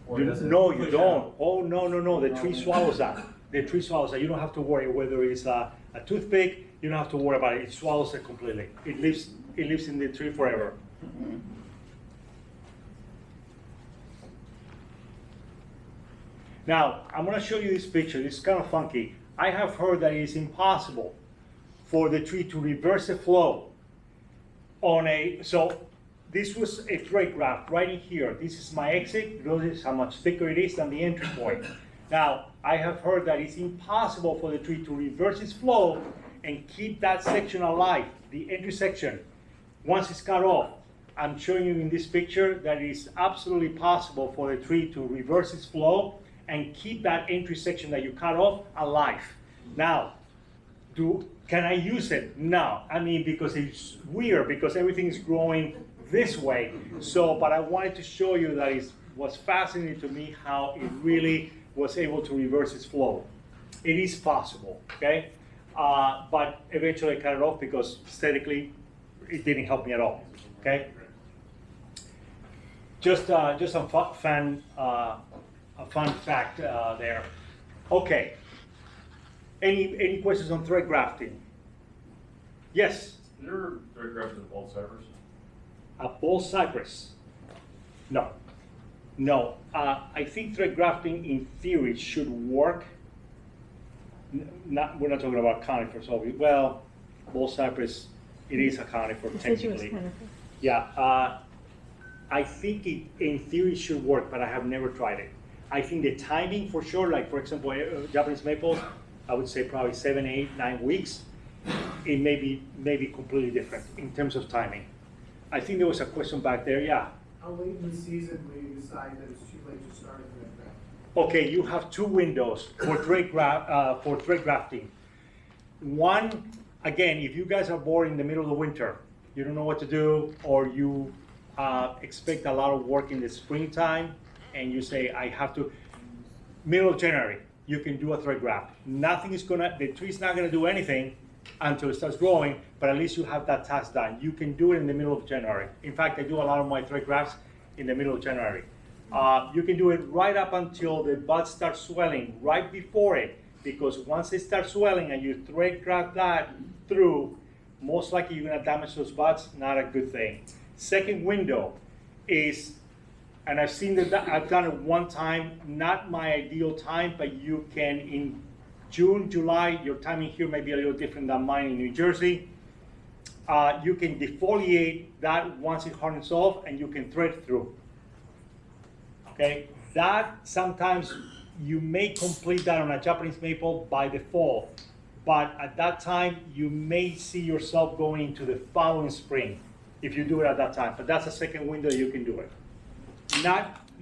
Or You, does it no, you push don't. out? Oh, no. The tree swallows that. The tree swallows that. You don't have to worry whether it's a toothpick. You don't have to worry about it. It swallows it completely. It lives in the tree forever. Now, I'm going to show you this picture. It's kind of funky. I have heard that it is impossible for the tree to reverse the flow on so this was a thread graft right in here. This is my exit. Notice how much thicker it is than the entry point. Now, I have heard that it's impossible for the tree to reverse its flow and keep that section alive, the entry section, once it's cut off. I'm showing you in this picture that it is absolutely possible for the tree to reverse its flow and keep that entry section that you cut off alive. Now, can I use it? No, I mean, because it's weird, because everything is growing this way. So, but I wanted to show you that it was fascinating to me how it really was able to reverse its flow. It is possible, okay? But eventually I cut it off because aesthetically, it didn't help me at all, okay? Just some a fun fact there. Okay. Any questions on thread grafting? Yes. Is there thread grafting of bald cypress? A bald cypress? No. I think thread grafting in theory should work. We're not talking about conifers, obviously. Well, bald cypress, it is a conifer technically. Yeah. I think it in theory should work, but I have never tried it. I think the timing for sure, like for example, Japanese maples, I would say probably 7, 8, 9 weeks. It may be completely different in terms of timing. I think there was a question back there, yeah. How late in the season will you decide that it's too late to start a thread graft? Okay, you have 2 windows for thread grafting. One, again, if you guys are bored in the middle of the winter, you don't know what to do, or you expect a lot of work in the springtime, and you say, I have to, middle of January, you can do a thread graft. The tree's not gonna do anything until it starts growing, but at least you have that task done. You can do it in the middle of January. In fact, I do a lot of my thread grafts in the middle of January. You can do it right up until the buds start swelling, right before it, because once they start swelling and you thread graft that through, most likely you're gonna damage those buds, not a good thing. Second window is, and I've seen that, I've done it one time, not my ideal time, but you can in June, July, your timing here may be a little different than mine in New Jersey. You can defoliate that once it hardens off and you can thread through. Okay, that sometimes you may complete that on a Japanese maple by the fall, but at that time you may see yourself going into the following spring if you do it at that time. But that's a second window you can do it.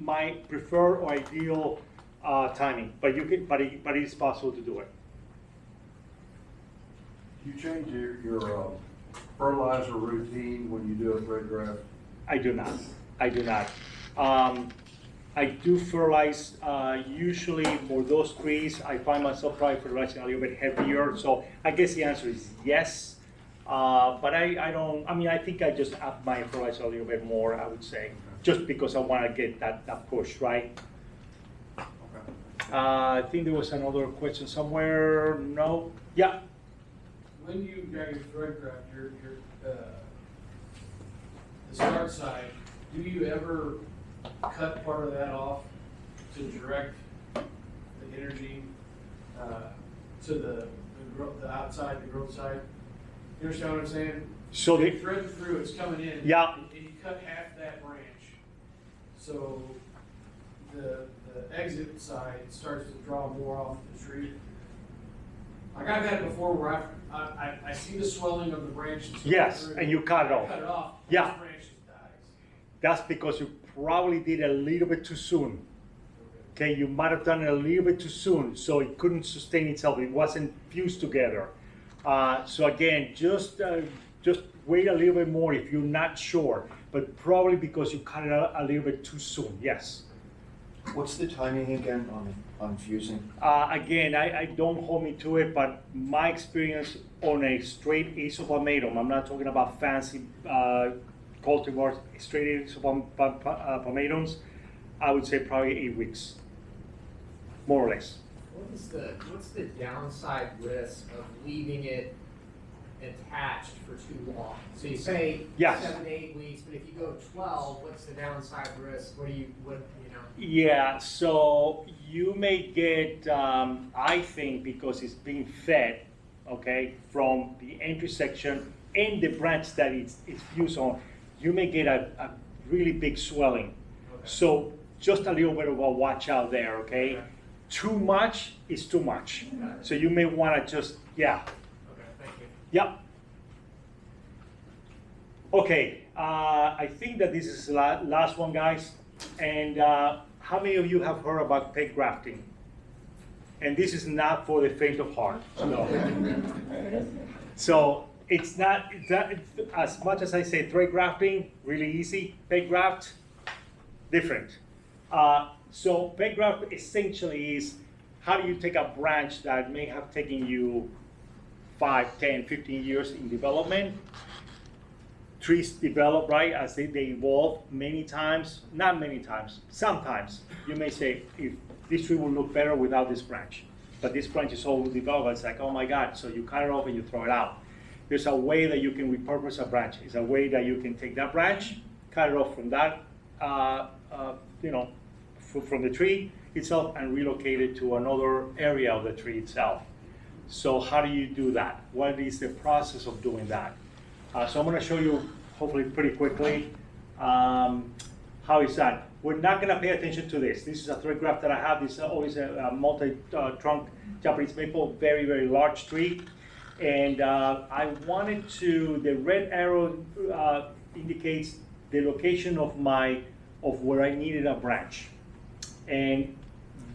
my preferred or ideal timing, but it is possible to do it. Do you change your fertilizer routine when you do a thread graft? I do not. I do fertilize usually for those trees. I find myself probably fertilizing a little bit heavier. So I guess the answer is yes. But I don't. I mean, I think I just up my fertilizer a little bit more. I would say just because I want to get that push right. I think there was another question somewhere. No. Yeah. When you got your thread graft, the start side, do you ever cut part of that off to direct the energy to the outside, the growth side? You understand what I'm saying? So you thread through, it's coming in. Yeah. And you cut half that branch. So the exit side starts to draw more off the tree. Like I've had it before where I see the swelling of the branch. Yes, and you cut it off. Cut it off. Yeah. The branch just dies. That's because you probably did a little bit too soon. Okay, you might have done it a little bit too soon, so it couldn't sustain itself. It wasn't fused together. So again, just wait a little bit more if you're not sure, but probably because you cut it a little bit too soon. Yes. What's the timing again on fusing? Again, I don't hold me to it, but my experience on a straight isopomatum, I'm not talking about fancy cultivars, straight isopomatums, I would say probably 8 weeks, more or less. What's the downside risk of leaving it attached for too long? So you say Yes. 7 to 8 weeks, but if you go 12, what's the downside risk? What? Yeah, so you may get, I think because it's being fed, okay, from the entry section and the branch that it's fused on, you may get a really big swelling. Okay. So just a little bit of a watch out there, okay? Too much is too much. So you may want to just, yeah. Okay, thank you. Yep. Okay, I think that this is the last one, guys. And how many of you have heard about peg grafting? And this is not for the faint of heart. No. So it's not as much as I say thread grafting, really easy. Peg graft, different. So peg graft essentially is how do you take a branch that may have taken you 5, 10, 15 years in development. Trees develop, right, as they evolve many times, not many times, sometimes. You may say, if this tree will look better without this branch, but this branch is so developed, it's like, oh my God, so you cut it off and you throw it out. There's a way that you can repurpose a branch. It's a way that you can take that branch, cut it off from that, from the tree itself and relocate it to another area of the tree itself. So how do you do that? What is the process of doing that? So I'm going to show you, hopefully pretty quickly, how it's done. We're not going to pay attention to this. This is a thread graft that I have. This is always a multi-trunk Japanese maple, very, very large tree. And I wanted to, the red arrow indicates the location of where I needed a branch. And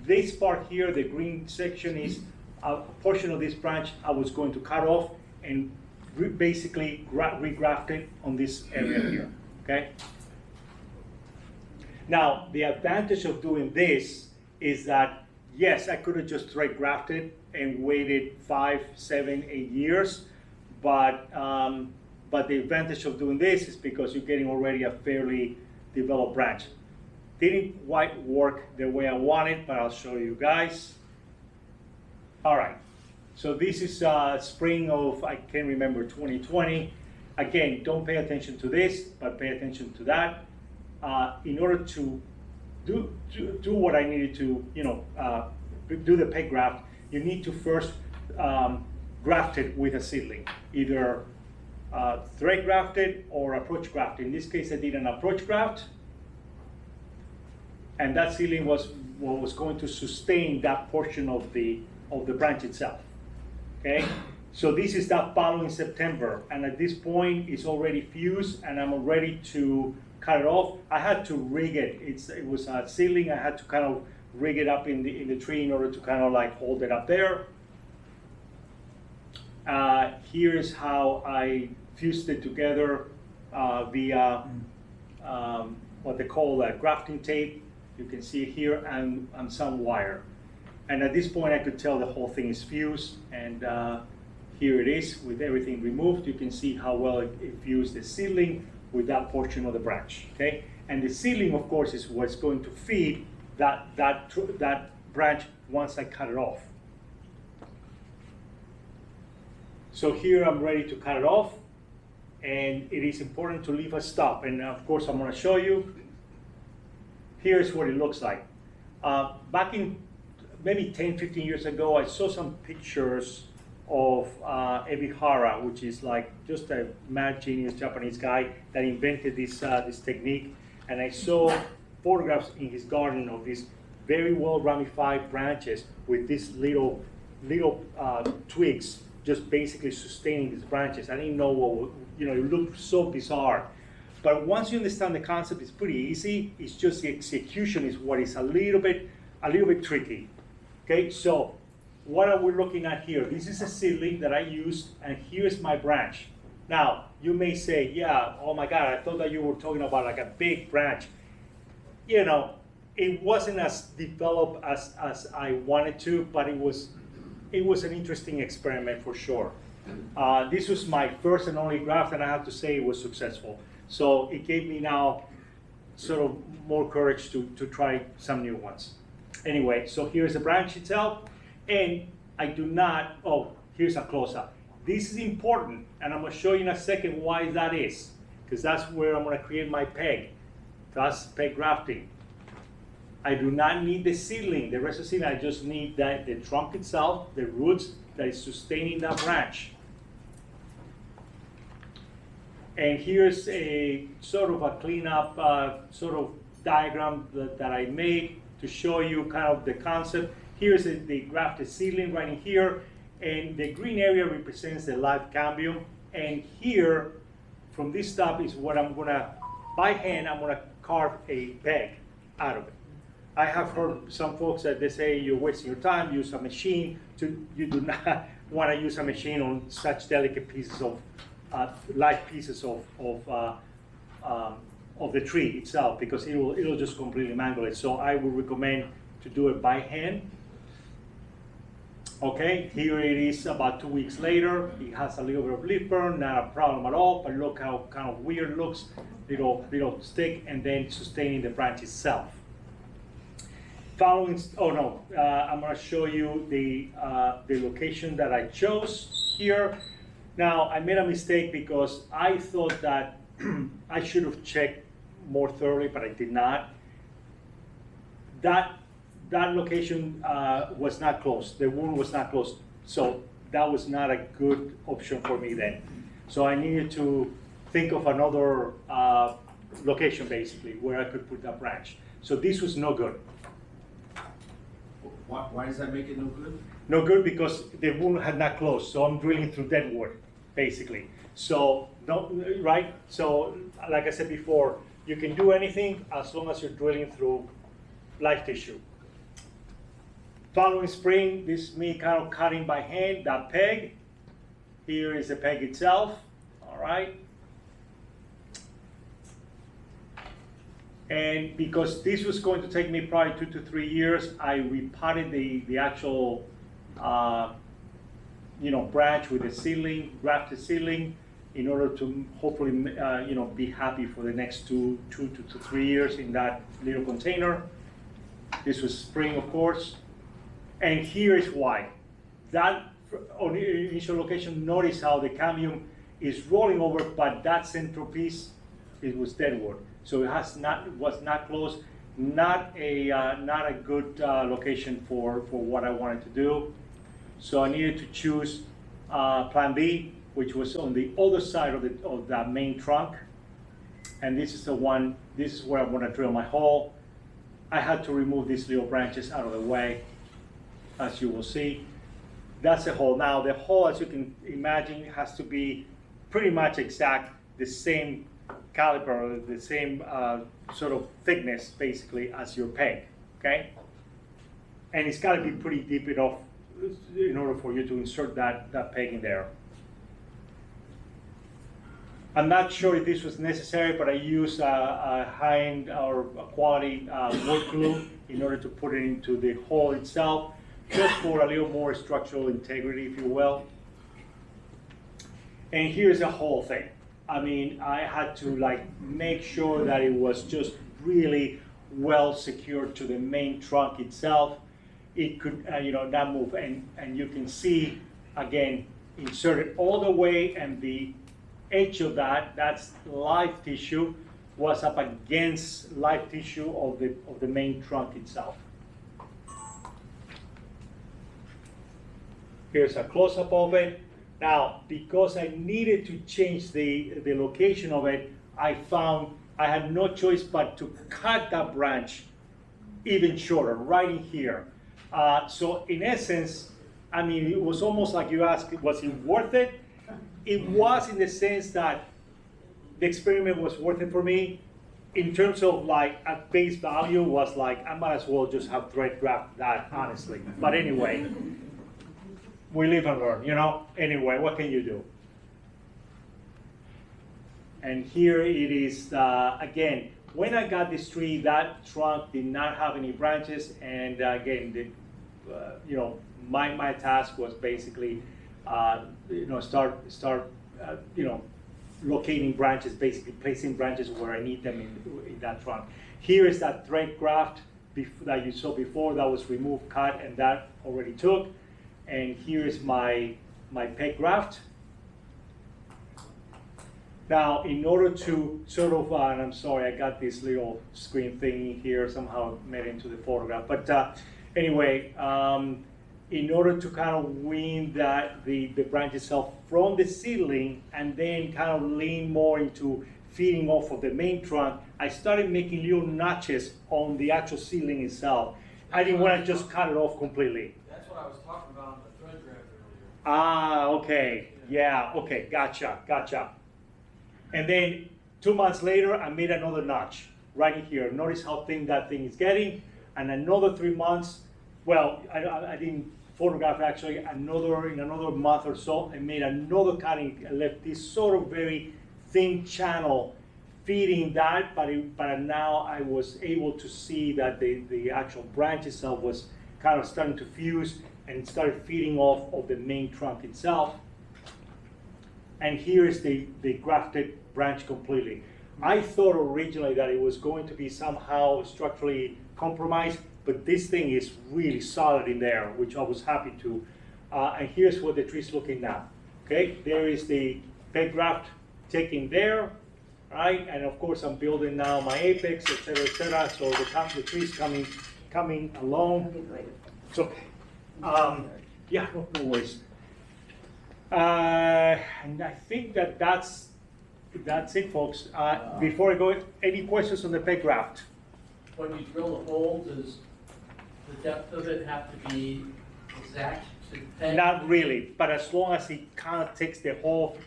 this part here, the green section, is a portion of this branch I was going to cut off and basically regraft it on this area here, okay? Now, the advantage of doing this is that, yes, I could have just thread grafted and waited 5, 7, 8 years, but the advantage of doing this is because you're getting already a fairly developed branch. Didn't quite work the way I wanted, but I'll show you guys. All right. So this is spring of, I can't remember, 2020. Again, don't pay attention to this, but pay attention to that. In order to do what I needed to, do the peg graft, you need to first graft it with a seedling, either thread grafted or approach grafted. In this case, I did an approach graft, and that seedling was what was going to sustain that portion of the branch itself. Okay, so this is that following September, and at this point it's already fused, and I'm ready to cut it off. I had to rig it. It was a ceiling. I had to kind of rig it up in the tree in order to kind of like hold it up there. Here's how I fused it together via what they call grafting tape. You can see it here, and some wire. And at this point, I could tell the whole thing is fused, and here it is with everything removed. You can see how well it fused the ceiling with that portion of the branch, okay? And the ceiling, of course, is what's going to feed that branch once I cut it off. So here I'm ready to cut it off, and it is important to leave a stop. And of course, I'm gonna show you. Here's what it looks like. Back in maybe 10, 15 years ago, I saw some pictures of Ebihara, which is like just a mad genius Japanese guy that invented this technique. And I saw photographs in his garden of these very well ramified branches with these little twigs just basically sustaining these branches. I didn't know what, it looked so bizarre. But once you understand the concept, it's pretty easy. It's just the execution is what is a little bit tricky. Okay, so what are we looking at here? This is a seedling that I used, and here's my branch. Now, you may say, yeah, oh my God, I thought that you were talking about like a big branch. It wasn't as developed as I wanted to, but it was an interesting experiment for sure. This was my first and only graft, and I have to say it was successful. So it gave me now sort of more courage to try some new ones. Anyway, so here's the branch itself, and I do not, here's a close-up. This is important, and I'm gonna show you in a second why that is, because that's where I'm gonna create my peg. That's peg grafting. I do not need the seedling, the rest of the seedling, I just need the trunk itself, the roots that is sustaining that branch. And here's a sort of a cleanup sort of diagram that I made to show you kind of the concept. Here's the grafted seedling right in here, and the green area represents the live cambium. And here, from this stuff is what I'm gonna, by hand, I'm gonna carve a peg out of it. I have heard some folks that they say you're wasting your time, use a machine. You do not want to use a machine on such delicate pieces of, light pieces of the tree itself, because it'll just completely mangle it. So I would recommend to do it by hand. Okay, here it is about 2 weeks later. It has a little bit of leaf burn, not a problem at all, but look how kind of weird it looks. Little stick, and then sustaining the branch itself. I'm gonna show you the location that I chose here. Now, I made a mistake because I thought that I should have checked more thoroughly, but I did not. That location was not close. The wound was not close. So that was not a good option for me then. So I needed to think of another location, basically, where I could put that branch. So this was no good. Why does that make it no good? No good because the wound had not closed, so I'm drilling through dead wood, basically. So, right? So, like I said before, you can do anything as long as you're drilling through live tissue. Following spring, this is me kind of cutting by hand that peg. Here is the peg itself, all right? And because this was going to take me probably 2 to 3 years, I repotted the actual, branch with the seedling, grafted seedling, in order to hopefully, be happy for the next 2 to 3 years in that little container. This was spring, of course. And here is why. That on the initial location, notice how the cambium is rolling over, but that central piece, it was dead wood. So it was not close, not a good location for what I wanted to do. So I needed to choose plan B, which was on the other side of that main trunk. And this is the one, this is where I'm gonna drill my hole. I had to remove these little branches out of the way, as you will see. That's the hole. Now the hole, as you can imagine, has to be pretty much exact, the same caliper, the same sort of thickness basically as your peg, okay? And it's gotta be pretty deep enough in order for you to insert that peg in there. I'm not sure if this was necessary, but I used a high-end or a quality wood glue in order to put it into the hole itself, just for a little more structural integrity, if you will. And here's the whole thing. I mean, I had to like make sure that it was just really well secured to the main trunk itself. It could, not move. And you can see, again, inserted all the way, and the edge of that's live tissue, was up against live tissue of the main trunk itself. Here's a close-up of it. Now, because I needed to change the location of it, I found I had no choice but to cut that branch even shorter, right in here. So in essence, I mean, it was almost like you asked, was it worth it? It was, in the sense that the experiment was worth it for me. In terms of like at face value, was like, I might as well just have thread graft that, honestly. But anyway, we live and learn, Anyway, what can you do? And here it is, again, when I got this tree, that trunk did not have any branches, and again, my task was basically, start locating branches, basically placing branches where I need them in that trunk. Here is that thread graft that you saw before, that was removed, cut, and that already took. And here is my peg graft. Now, in order to sort of, and I'm sorry, I got this little screen thingy here, somehow made it into the photograph. But anyway, in order to kind of wean the branch itself from the seedling, and then kind of lean more into feeding off of the main trunk, I started making little notches on the actual seedling itself. I didn't want to just cut it off completely. That's what I was talking about in the thread graft earlier. Ah, okay. Yeah, okay, gotcha. And then 2 months later, I made another notch right in here. Notice how thin that thing is getting. And another 3 months, well, I didn't photograph actually, in another month or so, I made another cutting. I left this sort of very thin channel feeding that, but now I was able to see that the actual branch itself was kind of starting to fuse and started feeding off of the main trunk itself. And here is the grafted branch completely. I thought originally that it was going to be somehow structurally compromised, but this thing is really solid in there, which I was happy to. And here's what the tree's looking now. Okay, there is the peg graft taken there, right? And of course I'm building now my apex, etc., etc. So the tree's coming along. It's okay. Yeah, no worries. And I think that's it, folks. Before I go, any questions on the peg graft? When you drill the hole, does the depth of it have to be exact to the peg? Not really, but as long as it kind of takes the whole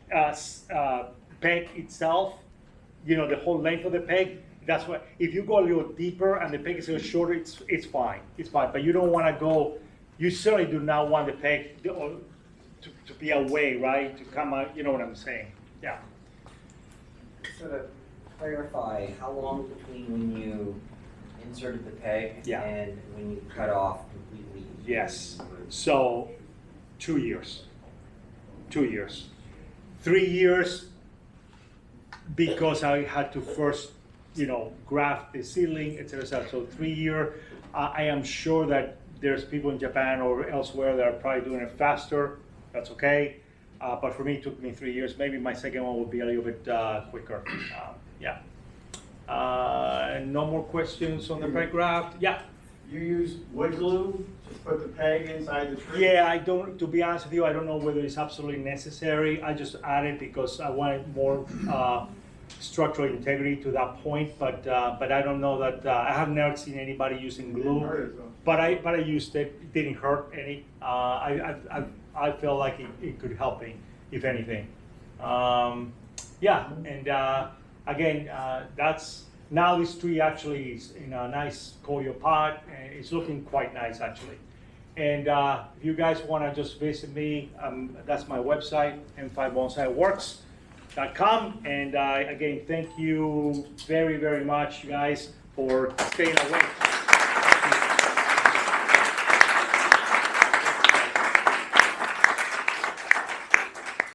peg itself, the whole length of the peg, that's what. If you go a little deeper and the peg is a little shorter, it's fine. It's fine, but you don't want to go. You certainly do not want the peg to be away, right? To come out. You know what I'm saying? Yeah. So to clarify, how long between when you inserted the peg and when you cut off completely? Yes. So 2 years. 2 years. 3 years because I had to first, graft the seedling, etc. So 3 year. I am sure that there's people in Japan or elsewhere that are probably doing it faster. That's okay. But for me, it took me 3 years. Maybe my second one will be a little bit quicker. Yeah. No more questions on the peg graft? Yeah. You use wood glue to put the peg inside the tree? Yeah, I don't, to be honest with you, I don't know whether it's absolutely necessary. I just added because I wanted more structural integrity to that point, but I don't know that, I have never seen anybody using glue. But I used it, it didn't hurt any. I felt like it could help me, if anything. Yeah, and again, now this tree actually is in a nice coir pot, and it's looking quite nice actually. And if you guys want to just visit me, that's my website, m5bonsaiworks.com. And again, thank you very, very much, guys, for staying awake.